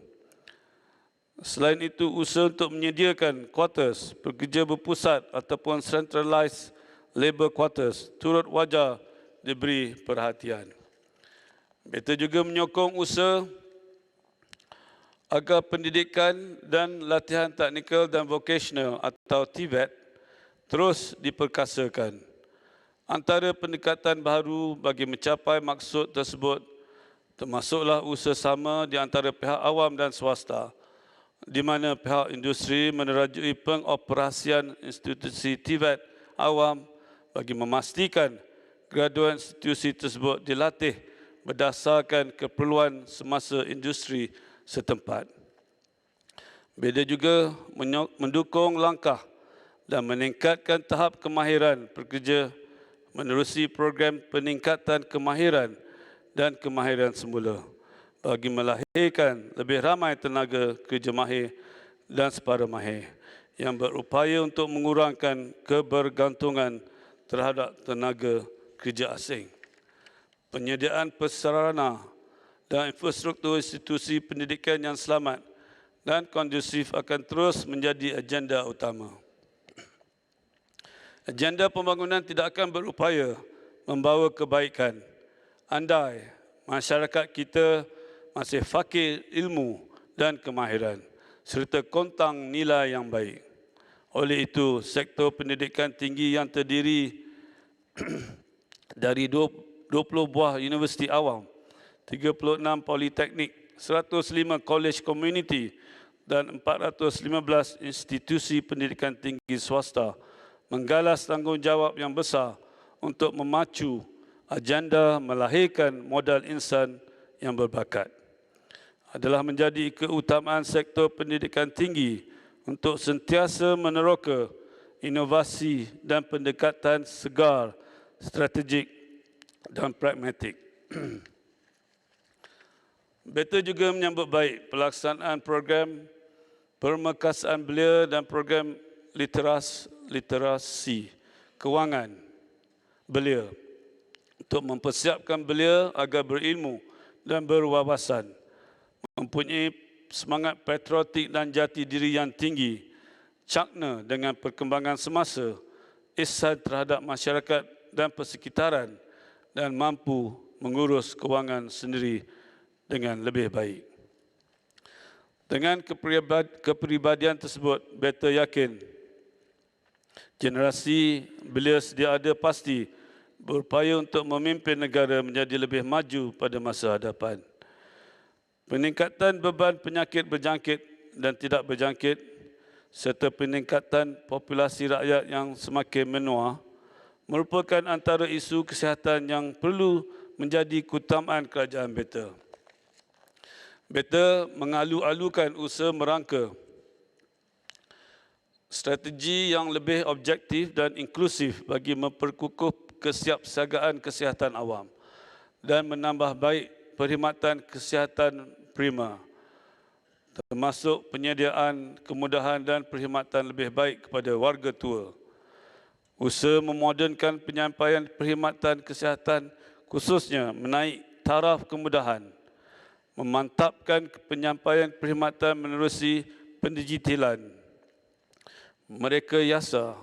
Selain itu, usaha untuk menyediakan kuartus pekerja berpusat ataupun centralized labour quarters turut wajar diberi perhatian. Beta juga menyokong usaha agar pendidikan dan latihan teknikal dan vocational atau TVET terus diperkasakan. Antara pendekatan baru bagi mencapai maksud tersebut termasuklah usaha sama di antara pihak awam dan swasta, di mana pihak industri menerajui pengoperasian institusi TVET awam bagi memastikan graduan institusi tersebut dilatih berdasarkan keperluan semasa industri setempat. Beta juga mendukung langkah dan meningkatkan tahap kemahiran pekerja menerusi program peningkatan kemahiran dan kemahiran semula bagi melahirkan lebih ramai tenaga kerja mahir dan separa mahir yang berupaya untuk mengurangkan kebergantungan terhadap tenaga kerja asing. Penyediaan prasarana dan infrastruktur institusi pendidikan yang selamat dan kondusif akan terus menjadi agenda utama. Agenda pembangunan tidak akan berupaya membawa kebaikan andai masyarakat kita masih fakir ilmu dan kemahiran serta kontang nilai yang baik. Oleh itu, sektor pendidikan tinggi yang terdiri dari 20 buah universiti awam, 36 politeknik, 105 kolej komuniti dan 415 institusi pendidikan tinggi swasta menggalas tanggungjawab yang besar untuk memacu agenda melahirkan modal insan yang berbakat. Adalah menjadi keutamaan sektor pendidikan tinggi untuk sentiasa meneroka inovasi dan pendekatan segar, strategik dan pragmatik. Beta juga menyambut baik pelaksanaan program permekasaan belia dan program literasi kewangan belia untuk mempersiapkan belia agar berilmu dan berwawasan, mempunyai semangat patriotik dan jati diri yang tinggi, cakna dengan perkembangan semasa, ihsan terhadap masyarakat dan persekitaran, dan mampu mengurus kewangan sendiri dengan lebih baik. Dengan kepribadian tersebut, Beta yakin generasi belia sedia ada pasti berupaya untuk memimpin negara menjadi lebih maju pada masa hadapan. Peningkatan beban penyakit berjangkit dan tidak berjangkit serta peningkatan populasi rakyat yang semakin menua merupakan antara isu kesihatan yang perlu menjadi keutamaan kerajaan Beta. Beta mengalu-alukan usaha merangka strategi yang lebih objektif dan inklusif bagi memperkukuh kesiapsiagaan kesihatan awam dan menambah baik perkhidmatan kesihatan prima, termasuk penyediaan kemudahan dan perkhidmatan lebih baik kepada warga tua. Usaha memodernkan penyampaian perkhidmatan kesihatan khususnya menaik taraf kemudahan, memantapkan penyampaian perkhidmatan menerusi pendigitalan. Merekayasa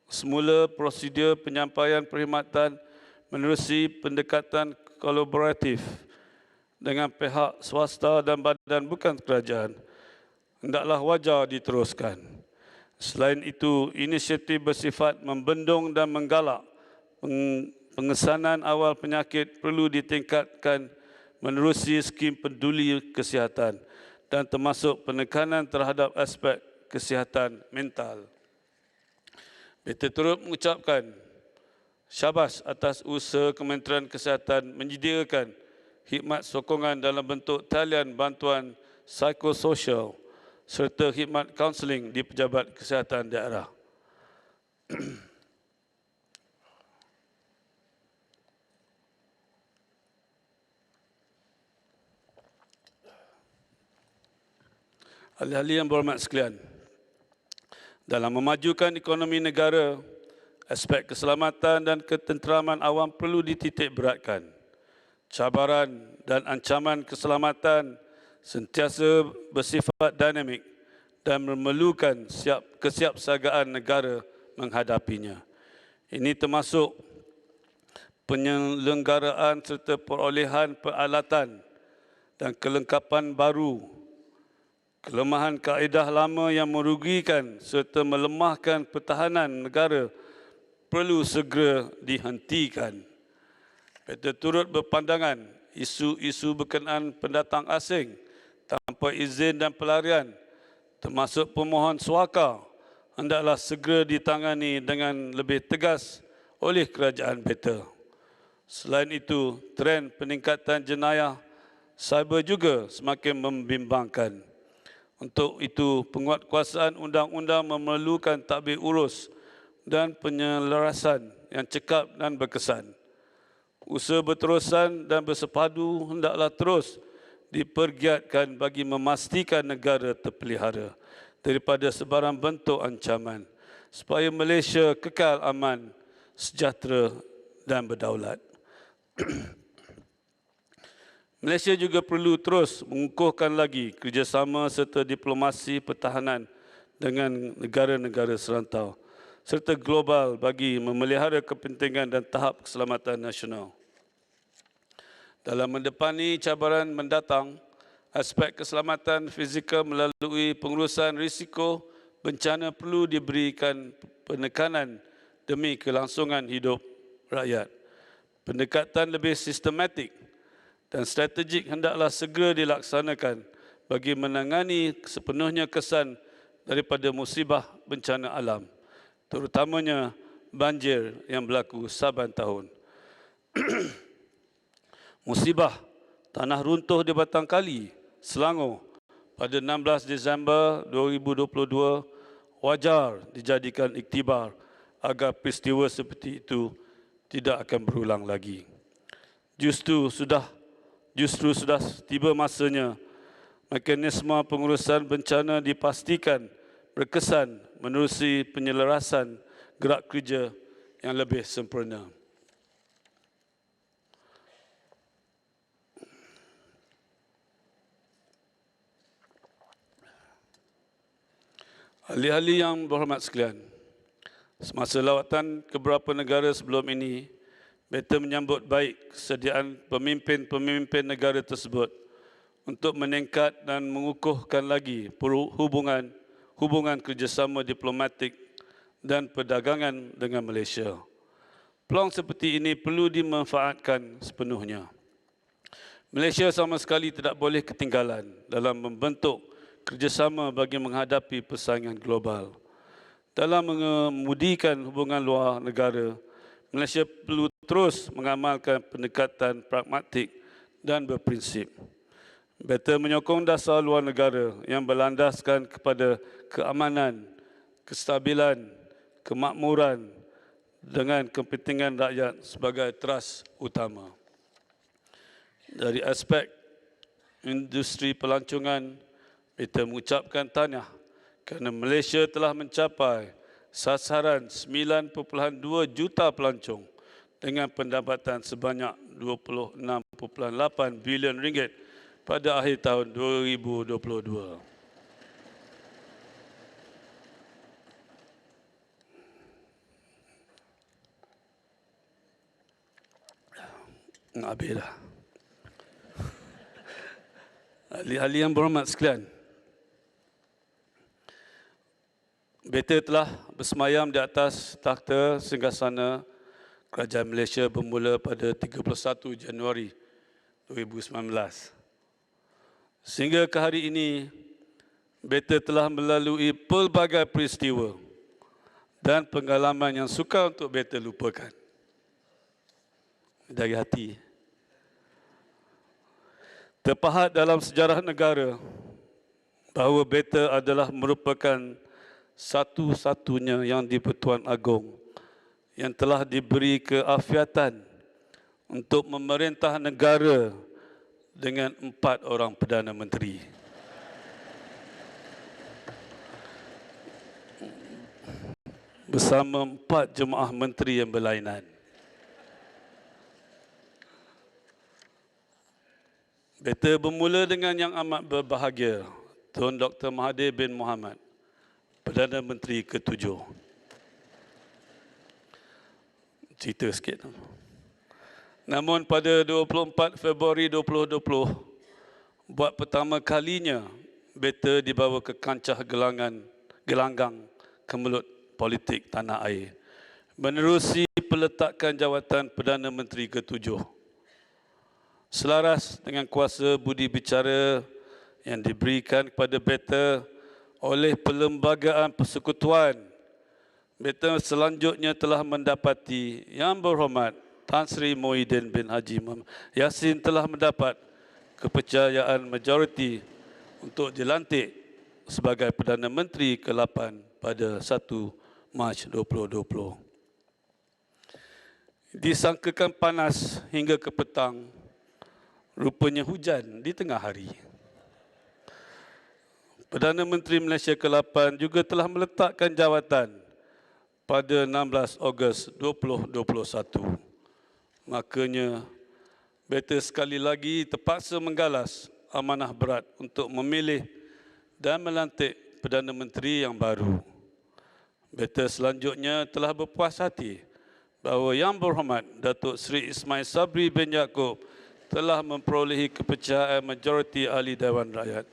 semula prosedur penyampaian perkhidmatan menerusi pendekatan kolaboratif dengan pihak swasta dan badan bukan kerajaan hendaklah wajar diteruskan. Selain itu, inisiatif bersifat membendung dan menggalak pengesanan awal penyakit perlu ditingkatkan menerusi skim peduli kesihatan dan termasuk penekanan terhadap aspek kesihatan mental. Beta turut mengucapkan syabas atas usaha Kementerian Kesihatan menyediakan khidmat sokongan dalam bentuk talian bantuan psikososial serta khidmat kaunseling di pejabat kesihatan daerah. Ahli-ahli yang berhormat sekalian, dalam memajukan ekonomi negara, aspek keselamatan dan ketenteraman awam perlu dititik beratkan. Cabaran dan ancaman keselamatan sentiasa bersifat dinamik dan memerlukan kesiapsiagaan negara menghadapinya. Ini termasuk penyelenggaraan serta perolehan peralatan dan kelengkapan baru, kelemahan kaedah lama yang merugikan serta melemahkan pertahanan negara perlu segera dihentikan. Beta turut berpandangan isu-isu berkenaan pendatang asing tanpa izin dan pelarian termasuk pemohon suaka hendaklah segera ditangani dengan lebih tegas oleh kerajaan beta. Selain itu, trend peningkatan jenayah cyber juga semakin membimbangkan. Untuk itu, penguatkuasaan undang-undang memerlukan tadbir urus dan penyelarasan yang cekap dan berkesan. Usaha berterusan dan bersepadu hendaklah terus dipergiatkan bagi memastikan negara terpelihara daripada sebarang bentuk ancaman supaya Malaysia kekal aman, sejahtera dan berdaulat. Malaysia juga perlu terus mengukuhkan lagi kerjasama serta diplomasi pertahanan dengan negara-negara serantau serta global bagi memelihara kepentingan dan tahap keselamatan nasional. Dalam mendepani cabaran mendatang, aspek keselamatan fizikal melalui pengurusan risiko bencana perlu diberikan penekanan demi kelangsungan hidup rakyat. Pendekatan lebih sistematik dan strategik hendaklah segera dilaksanakan bagi menangani sepenuhnya kesan daripada musibah bencana alam, terutamanya banjir yang berlaku saban tahun. Musibah tanah runtuh di Batang Kali, Selangor pada 16 Disember 2022 wajar dijadikan iktibar agar peristiwa seperti itu tidak akan berulang lagi. Justru sudah tiba masanya mekanisme pengurusan bencana dipastikan berkesan menerusi penyelarasan gerak kerja yang lebih sempurna. Ahli-ahli yang berhormat sekalian, semasa lawatan ke beberapa negara sebelum ini, beta menyambut baik kesediaan pemimpin-pemimpin negara tersebut untuk meningkat dan mengukuhkan lagi hubungan kerjasama diplomatik dan perdagangan dengan Malaysia. Peluang seperti ini perlu dimanfaatkan sepenuhnya. Malaysia sama sekali tidak boleh ketinggalan dalam membentuk kerjasama bagi menghadapi persaingan global. Dalam mengemudikan hubungan luar negara, Malaysia perlu terus mengamalkan pendekatan pragmatik dan berprinsip. Beta menyokong dasar luar negara yang berlandaskan kepada keamanan, kestabilan, kemakmuran dengan kepentingan rakyat sebagai teras utama. Dari aspek industri pelancongan, beta mengucapkan tahniah kerana Malaysia telah mencapai sasaran 9.2 juta pelancong dengan pendapatan sebanyak 26.8 bilion ringgit pada akhir tahun 2022. Habis dah. Ahli-ahli yang berhormat sekalian, Beta telah bersemayam di atas takhta singgasana Kerajaan Malaysia bermula pada 31 Januari 2019. Sehingga ke hari ini, Beta telah melalui pelbagai peristiwa dan pengalaman yang sukar untuk Beta lupakan. Dari hati. Terpahat dalam sejarah negara bahawa Beta adalah merupakan satu-satunya yang di-Pertuan Agong yang telah diberi keafiatan untuk memerintah negara dengan 4 orang Perdana Menteri. Bersama 4 jemaah menteri yang berlainan. Beta bermula dengan yang amat berbahagia, Tun Dr. Mahathir bin Mohamad, Perdana Menteri ke-7. Cerita sikit. Namun pada 24 Februari 2020, buat pertama kalinya Beta dibawa ke kancah gelanggang kemelut politik tanah air, menerusi peletakan jawatan Perdana Menteri ke-7. Selaras dengan kuasa budi bicara yang diberikan kepada Beta oleh Perlembagaan Persekutuan, Beta selanjutnya telah mendapati Yang Berhormat Tan Sri Muhyiddin bin Haji Muhammad Yassin telah mendapat kepercayaan majoriti untuk dilantik sebagai Perdana Menteri ke-8 pada 1 Mac 2020. Disangkakan panas hingga ke petang, rupanya hujan di tengah hari. Perdana Menteri Malaysia ke-8 juga telah meletakkan jawatan pada 16 Ogos 2021. Makanya, Beta sekali lagi terpaksa menggalas amanah berat untuk memilih dan melantik Perdana Menteri yang baru. Beta selanjutnya telah berpuas hati bahawa Yang Berhormat Datuk Seri Ismail Sabri bin Yaakob telah memperolehi kepercayaan majoriti ahli Dewan Rakyat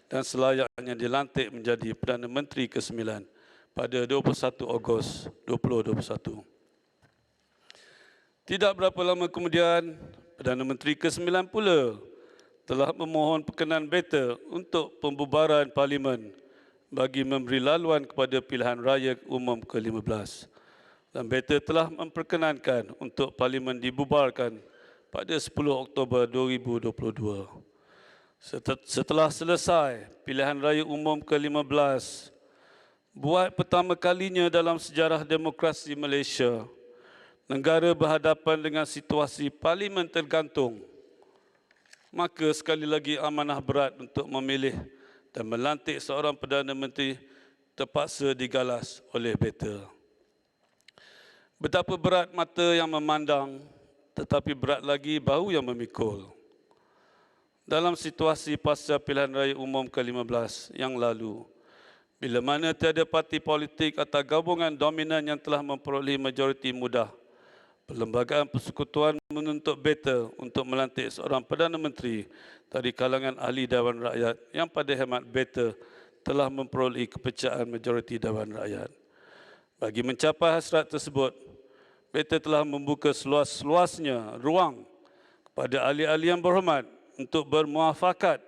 dan selayaknya dilantik menjadi Perdana Menteri ke-9 pada 21 Ogos 2021. Tidak berapa lama kemudian, Perdana Menteri ke-9 pula telah memohon perkenan Beta untuk pembubaran Parlimen bagi memberi laluan kepada pilihan raya umum ke-15. Dan Beta telah memperkenankan untuk Parlimen dibubarkan pada 10 Oktober 2022. Setelah selesai pilihan raya umum ke-15, buat pertama kalinya dalam sejarah demokrasi Malaysia, negara berhadapan dengan situasi Parlimen tergantung. Maka sekali lagi amanah berat untuk memilih dan melantik seorang Perdana Menteri terpaksa digalas oleh Beta. Betapa berat mata yang memandang, tetapi berat lagi bahu yang memikul. Dalam situasi pasca pilihan raya umum ke-15 yang lalu, bila mana tiada parti politik atau gabungan dominan yang telah memperolehi majoriti mudah, Perlembagaan Persekutuan menuntut Beta untuk melantik seorang Perdana Menteri dari kalangan ahli Dewan Rakyat yang pada hemat Beta telah memperolehi kepercayaan majoriti Dewan Rakyat. Bagi mencapai hasrat tersebut, Beta telah membuka seluas-luasnya ruang kepada ahli-ahli yang berhormat untuk bermuafakat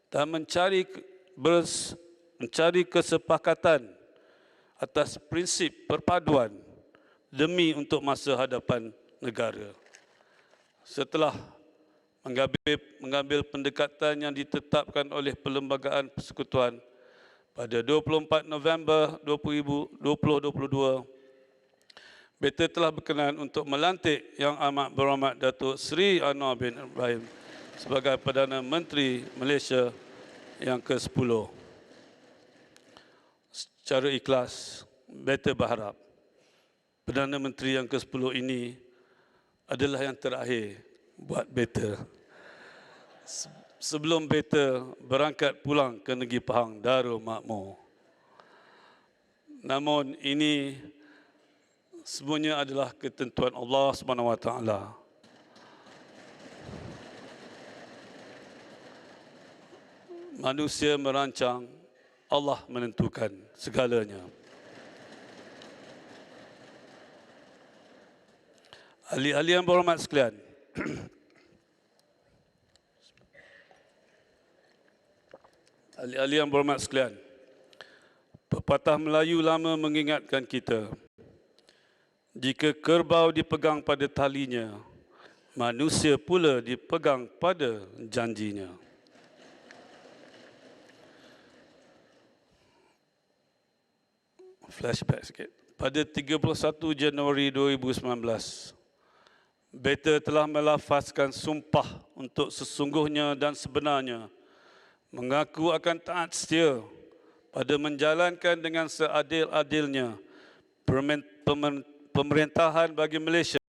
dan mencari kesepakatan atas prinsip perpaduan demi untuk masa hadapan negara. Setelah mengambil pendekatan yang ditetapkan oleh Perlembagaan Persekutuan pada 24 November 2022, Beta telah berkenan untuk melantik Yang Amat Berhormat Datuk Seri Anwar bin Ibrahim sebagai Perdana Menteri Malaysia yang ke-10. Secara ikhlas, Beta berharap Perdana Menteri yang ke-10 ini adalah yang terakhir buat beta. Sebelum beta berangkat pulang ke negeri Pahang Darul Makmur. Namun ini semuanya adalah ketentuan Allah Subhanahu Wa Taala. Manusia merancang, Allah menentukan segalanya. Ahli-ahli yang berhormat sekalian, ahli-ahli yang berhormat sekalian, pepatah Melayu lama mengingatkan kita, jika kerbau dipegang pada talinya, manusia pula dipegang pada janjinya. Flashback sikit. Pada 31 Januari 2019, beta telah melafazkan sumpah untuk sesungguhnya dan sebenarnya mengaku akan taat setia pada menjalankan dengan seadil-adilnya pemerintahan bagi Malaysia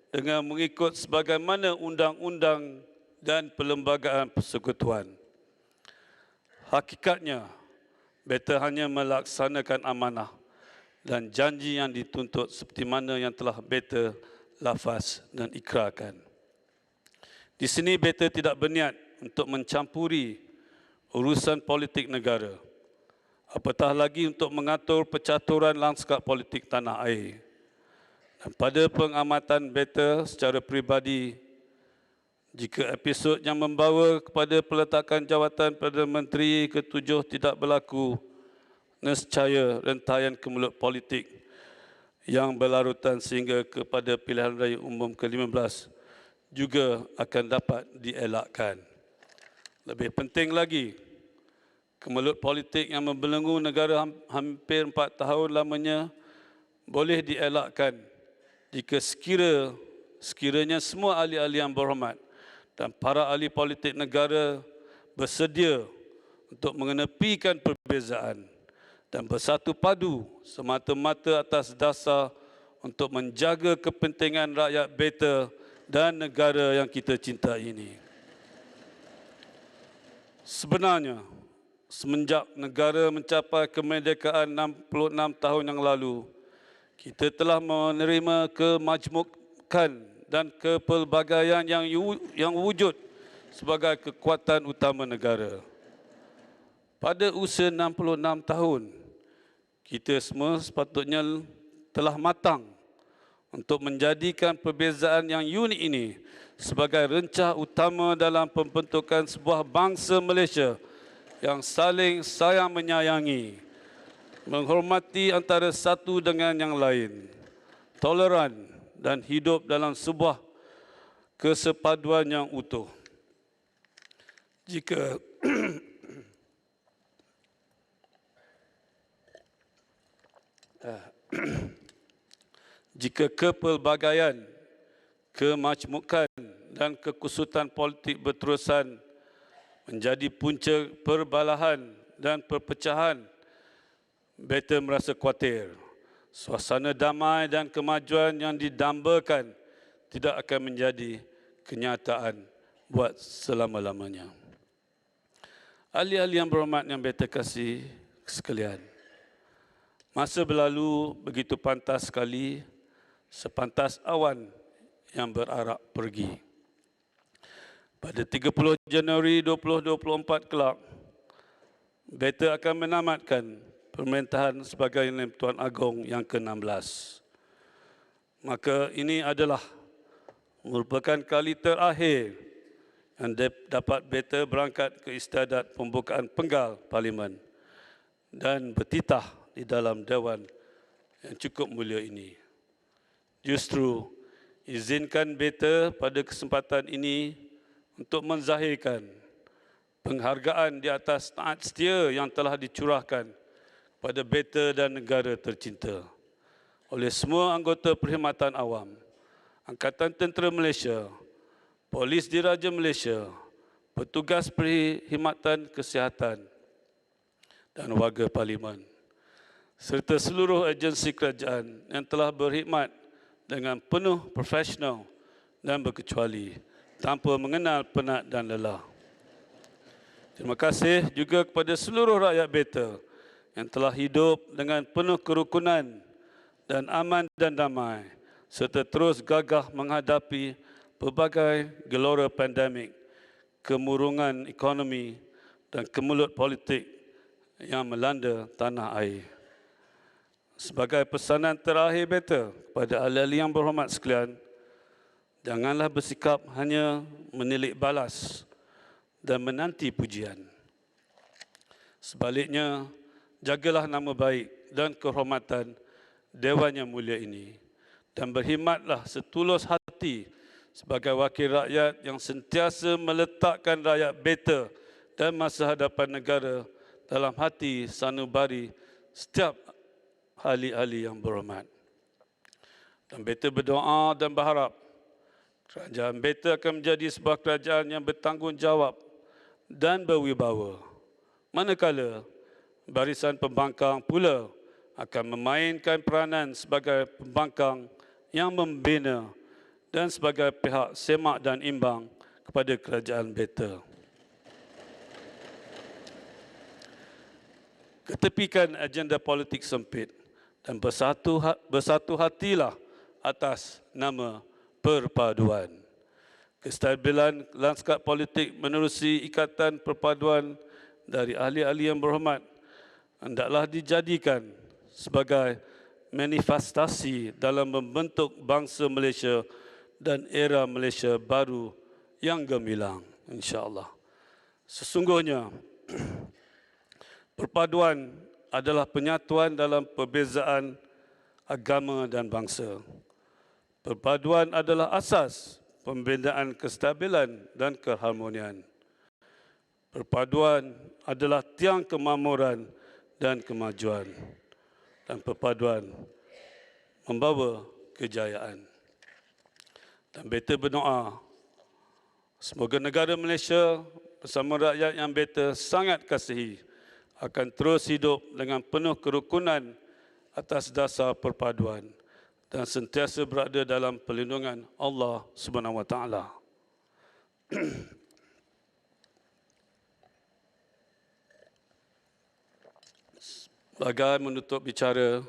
dengan mengikut sebagaimana undang-undang dan perlembagaan persekutuan. Hakikatnya, beta hanya melaksanakan amanah dan janji yang dituntut seperti mana yang telah beta lafaz dan ikrarkan. Di sini beta tidak berniat untuk mencampuri urusan politik negara, apatah lagi untuk mengatur percaturan lanskap politik tanah air. Dan pada pengamatan beta secara peribadi, jika episod yang membawa kepada peletakan jawatan Perdana Menteri ke-7 tidak berlaku, nescaya rentaian kemelut politik yang berlarutan sehingga kepada pilihan raya umum ke-15 juga akan dapat dielakkan. Lebih penting lagi, kemelut politik yang membelenggu negara hampir 4 tahun lamanya boleh dielakkan jika sekiranya semua ahli-ahli yang berhormat dan para ahli politik negara bersedia untuk mengenepikan perbezaan dan bersatu padu semata-mata atas dasar untuk menjaga kepentingan rakyat beta dan negara yang kita cintai ini. Sebenarnya, semenjak negara mencapai kemerdekaan 66 tahun yang lalu, kita telah menerima kemajmukan dan kepelbagaian yang wujud sebagai kekuatan utama negara. Pada usia 66 tahun, kita semua sepatutnya telah matang untuk menjadikan perbezaan yang unik ini sebagai rencah utama dalam pembentukan sebuah bangsa Malaysia yang saling sayang menyayangi, menghormati antara satu dengan yang lain, toleran dan hidup dalam sebuah kesepaduan yang utuh. Jika kepelbagaian, kemajmukan dan kekusutan politik berterusan menjadi punca perbalahan dan perpecahan, beta merasa khawatir suasana damai dan kemajuan yang didambakan tidak akan menjadi kenyataan buat selama-lamanya. Ahli-ahli yang berhormat yang beta kasih sekalian, masa berlalu begitu pantas sekali, sepantas awan yang berarak pergi. Pada 30 Januari 2024 kelak, beta akan menamatkan pemerintahan sebagai Tuan Agong yang ke-16. Maka ini adalah merupakan kali terakhir yang dapat beta berangkat ke istiadat pembukaan penggal Parlimen dan bertitah di dalam Dewan yang cukup mulia ini. Justru, izinkan beta pada kesempatan ini untuk menzahirkan penghargaan di atas taat setia yang telah dicurahkan pada beta dan negara tercinta oleh semua anggota Perkhidmatan Awam, Angkatan Tentera Malaysia, Polis Diraja Malaysia, petugas Perkhidmatan Kesihatan dan warga Parlimen, serta seluruh agensi kerajaan yang telah berkhidmat dengan penuh profesional dan berkecuali tanpa mengenal penat dan lelah. Terima kasih juga kepada seluruh rakyat Beta yang telah hidup dengan penuh kerukunan dan aman dan damai serta terus gagah menghadapi pelbagai gelora pandemik, kemurungan ekonomi dan kemelut politik yang melanda tanah air. Sebagai pesanan terakhir Beta kepada ahli-ahli yang berhormat sekalian, janganlah bersikap hanya menilik balas dan menanti pujian. Sebaliknya, jagalah nama baik dan kehormatan Dewan yang mulia ini dan berkhidmatlah setulus hati sebagai wakil rakyat yang sentiasa meletakkan rakyat Beta dan masa hadapan negara dalam hati sanubari setiap ahli-ahli yang berhormat. Dan Beta berdoa dan berharap kerajaan Beta akan menjadi sebuah kerajaan yang bertanggungjawab dan berwibawa, manakala barisan pembangkang pula akan memainkan peranan sebagai pembangkang yang membina dan sebagai pihak semak dan imbang kepada kerajaan Beta. Ketepikan agenda politik sempit dan bersatu hatilah atas nama perpaduan. Kestabilan lanskap politik menerusi ikatan perpaduan dari ahli-ahli yang berhormat hendaklah dijadikan sebagai manifestasi dalam membentuk bangsa Malaysia dan era Malaysia baru yang gemilang, insya-Allah. Sesungguhnya perpaduan adalah penyatuan dalam perbezaan agama dan bangsa. Perpaduan adalah asas pembinaan kestabilan dan keharmonian. Perpaduan adalah tiang kemakmuran dan kemajuan. Dan perpaduan membawa kejayaan. Dan Beta berdoa, semoga negara Malaysia bersama rakyat yang Beta sangat kasihi akan terus hidup dengan penuh kerukunan atas dasar perpaduan dan sentiasa berada dalam perlindungan Allah Subhanahu Wa Taala. Sebagai menutup bicara,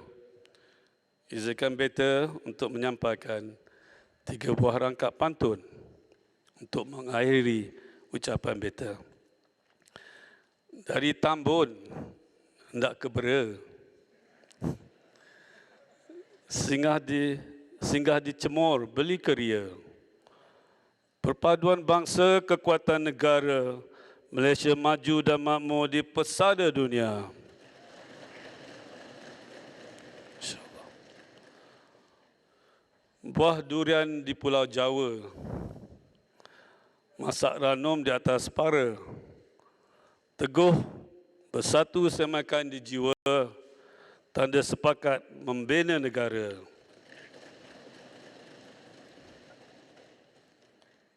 izinkan Beta untuk menyampaikan 3 buah rangkap pantun untuk mengakhiri ucapan Beta. Dari Tambun hendak ke Bera, singgah di Cemor beli keria. Perpaduan bangsa, kekuatan negara, Malaysia maju dan makmur di pesada dunia. InsyaAllah. Buah durian di Pulau Jawa, masak ranum di atas para. Teguh bersatu semakan di jiwa, tanda sepakat membina negara.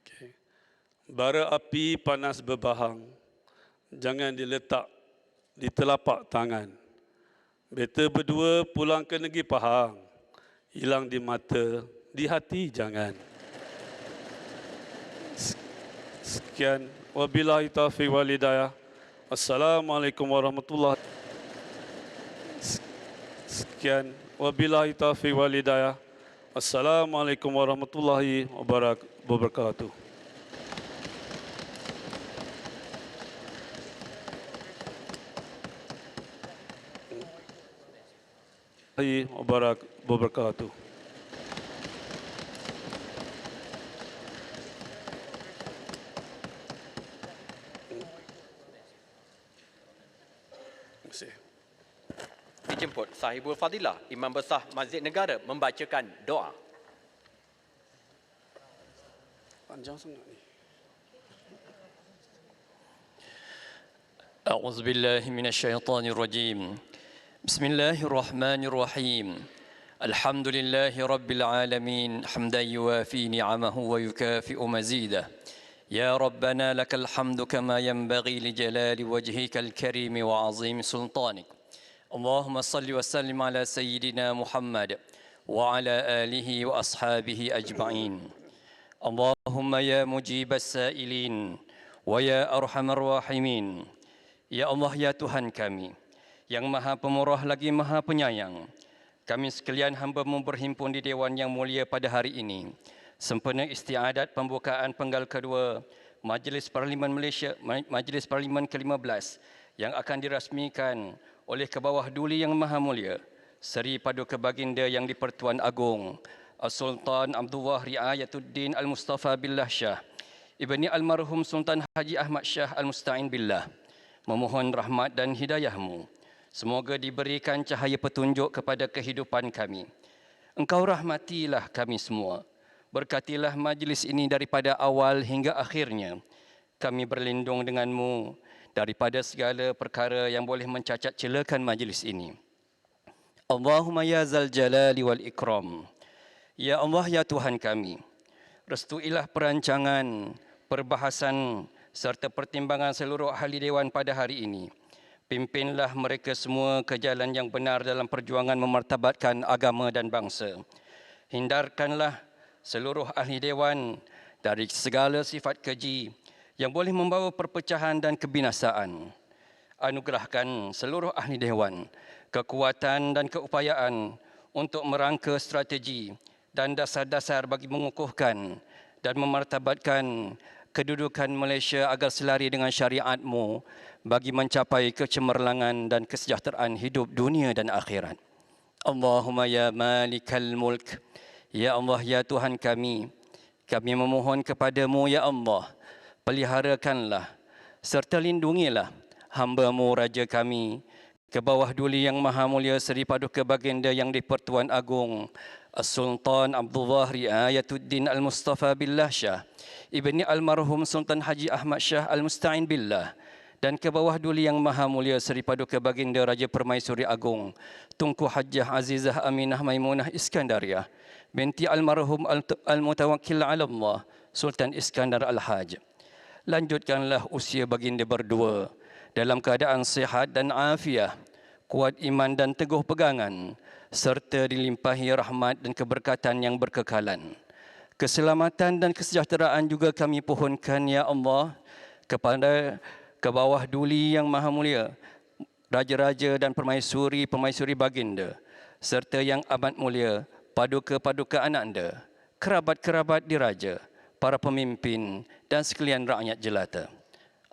Okay. Bara api panas berbahang, jangan diletak di telapak tangan. Beta berdua pulang ke negeri Pahang, hilang di mata, di hati jangan. Sekian, wabillahi taufiq wal hidayah. Assalamualaikum warahmatullahi wabarakatuh. Sekian, wabillahi taufiq wal hidayah. Assalamualaikum warahmatullahi wabarakatuh. Wabarakatuh. Dijemput Sahibul Fadilah, Imam Besar Masjid Negara membacakan doa. Panjang sangat ni. أعوذ بالله من الشيطان الرجيم بسم الله الرحمن الرحيم الحمد لله رب العالمين حمدا يوافي نعمه ويكافئ مزيده يا ربنا لك الحمد كما ينبغي لجلال وجهك الكريم وعظيم سلطانك اللهم صل وسلم على سيدنا محمد وعلى آله وأصحابه أجمعين Allahumma ya mujibas sa'ilin wa ya arhamar rahimin. Ya Allah, ya Tuhan kami yang Maha Pemurah lagi Maha Penyayang, kami sekalian hamba-Mu berhimpun di Dewan yang mulia pada hari ini sempena istiadat pembukaan penggal kedua Majlis Parlimen Malaysia, Majlis Parlimen ke-15 yang akan dirasmikan oleh Kebawah Duli Yang Maha Mulia Seri Paduka Baginda Yang di-Pertuan Agong Sultan Abdullah Riayatuddin Al-Mustafa Billah Shah Ibni Almarhum Sultan Haji Ahmad Shah Al-Musta'in Billah, memohon rahmat dan hidayah-Mu. Semoga diberikan cahaya petunjuk kepada kehidupan kami. Engkau rahmatilah kami semua. Berkatilah majlis ini daripada awal hingga akhirnya. Kami berlindung dengan-Mu daripada segala perkara yang boleh mencacat celakan majlis ini. Allahumma ya zal jalali wal ikram. Ya Allah, ya Tuhan kami, restuilah perancangan, perbahasan serta pertimbangan seluruh ahli Dewan pada hari ini. Pimpinlah mereka semua ke jalan yang benar dalam perjuangan memartabatkan agama dan bangsa. Hindarkanlah seluruh ahli Dewan dari segala sifat keji yang boleh membawa perpecahan dan kebinasaan. Anugerahkan seluruh ahli Dewan kekuatan dan keupayaan untuk merangka strategi dan dasar-dasar bagi mengukuhkan dan memartabatkan kedudukan Malaysia agar selari dengan syariat-Mu bagi mencapai kecemerlangan dan kesejahteraan hidup dunia dan akhirat. Allahumma ya malikal mulk. Ya Allah, ya Tuhan kami memohon kepada-Mu, ya Allah, peliharakanlah serta lindungilah hamba-Mu Raja kami, Kebawah Duli Yang Maha Mulia Seri Paduka Baginda Yang di-Pertuan Agong Sultan Abdullah Riayatuddin Al-Mustafa Billah Shah Ibni Almarhum Sultan Haji Ahmad Shah Al-Musta'in Billah, dan Kebawah Duli Yang Maha Mulia Seri Paduka Baginda Raja Permaisuri Agong Tunku Hajjah Azizah Aminah Maimunah Iskandariah binti Almarhum Al-Mutawakkil ala Allah Sultan Iskandar Al-Haj. Lanjutkanlah usia baginda berdua dalam keadaan sihat dan afiah, kuat iman dan teguh pegangan, serta dilimpahi rahmat dan keberkatan yang berkekalan. Keselamatan dan kesejahteraan juga kami pohonkan, ya Allah, kepada Kebawah Duli Yang Maha Mulia, Raja-Raja dan Permaisuri-Permaisuri Baginda, serta yang amat mulia, Paduka-Paduka Ananda, kerabat-kerabat diraja, para pemimpin dan sekalian rakyat jelata.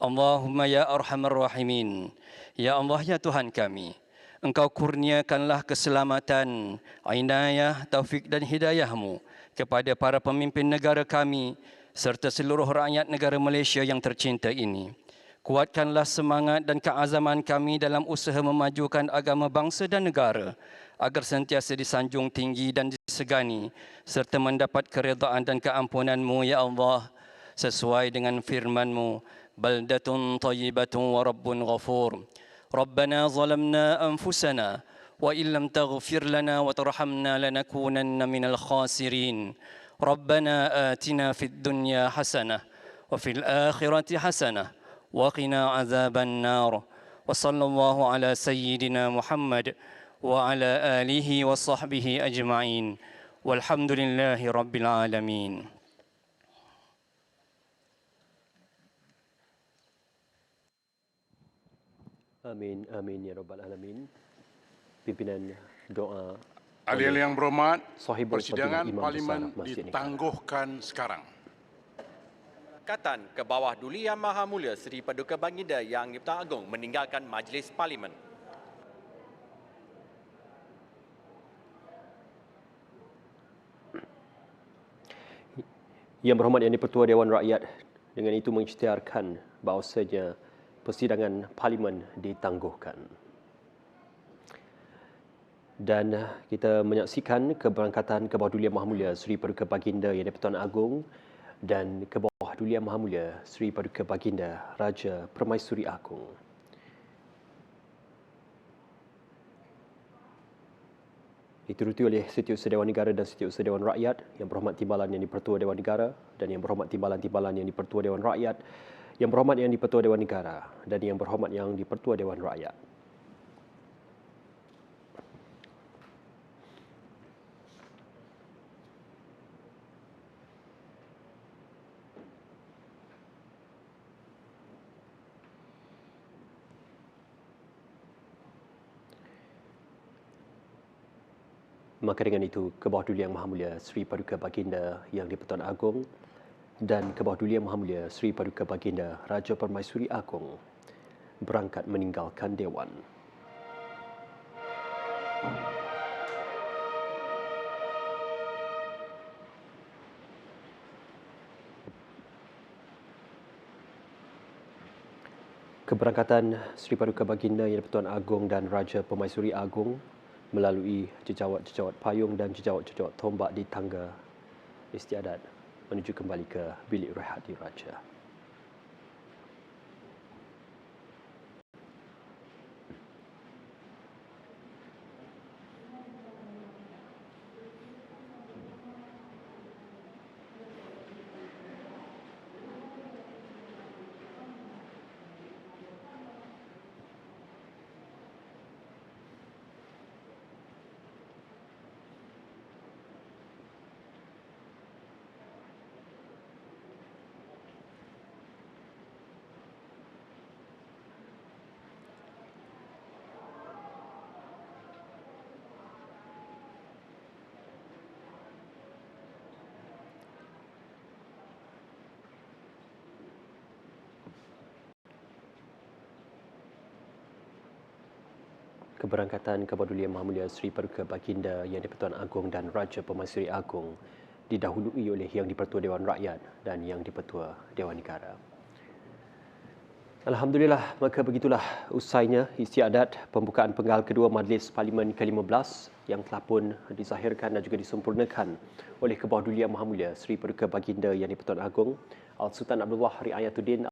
Allahumma ya arhamar rahimin. Ya Allah, ya Tuhan kami, Engkau kurniakanlah keselamatan, inayah, taufik dan hidayah-Mu kepada para pemimpin negara kami serta seluruh rakyat negara Malaysia yang tercinta ini. Kuatkanlah semangat dan keazaman kami dalam usaha memajukan agama bangsa dan negara agar sentiasa disanjung tinggi dan disegani serta mendapat keredaan dan keampunan-Mu, ya Allah, sesuai dengan firman-Mu, baldatun tayyibatun wa rabbun ghafur. Rabbana zalamna anfusana wa illam taghfir lana wa tarhamna lanakunanna minal khasirin. Rabbana atina fid dunya hasanah wa fil akhirati hasanah wa qina azaban nar. Wa sallallahu ala sayyidina Muhammad wa ala alihi wa sahbihi ajma'in. Walhamdulillahi rabbil alamin. Amin, amin ya rabbal alamin. Pimpinan doa. Ahli-ahli yang berhormat, Sahibul persidangan Fadilah Imam Parlimen Besar Masjid Negara. ditangguhkan sekarang. Katan Kebawah Duli Yang Maha Mulia Seri Paduka Baginda Yang di-Pertuan Agong meninggalkan Majlis Parlimen. Yang berhormat Yang di-Pertua Dewan Rakyat dengan itu mengisytiharkan bahawasanya persidangan Parlimen ditangguhkan. Dan kita menyaksikan keberangkatan Kebawah Duli Yang Maha Mulia Seri Paduka Baginda Yang di-Pertuan Agong dan Kebawah Duli Yang Maha Mulia Seri Paduka Baginda Raja Permaisuri Agong. Dituruti oleh Setiausaha Dewan Negara dan Setiausaha Dewan Rakyat, Yang Berhormat Timbalan Yang di-Pertua Dewan Negara dan Yang Berhormat Timbalan-Timbalan Yang di-Pertua Dewan Rakyat, Yang Berhormat Yang di-Pertua Dewan Negara dan Yang Berhormat Yang di-Pertua Dewan Rakyat. Maka dengan itu, ke bawah duli Yang Maha Mulia Sri Paduka Baginda Yang di-Pertuan Agong dan ke bawah duli Yang Maha Mulia Sri Paduka Baginda Raja Permaisuri Agong berangkat meninggalkan Dewan. Keberangkatan Sri Paduka Baginda Yang di-Pertuan Agong dan Raja Permaisuri Agong melalui jejawat-jejawat payung dan jejawat-jejawat tombak di tangga istiadat menuju kembali ke bilik rehat diraja. Keberangkatan Kebadulian Yang Maha Mulia Sri Paduka Baginda Yang di-Pertuan Agong dan Raja Permaisuri Agong didahului oleh Yang di-Pertua Dewan Rakyat dan Yang di-Pertua Dewan Negara. Alhamdulillah, maka begitulah usainya istiadat pembukaan penggal kedua Majlis Parlimen ke-15 yang telah pun dizahirkan dan juga disempurnakan oleh Kebadulian Yang Maha Mulia Sri Paduka Baginda Yang di-Pertuan Agong Al-Sultan Abdullah Riayatuddin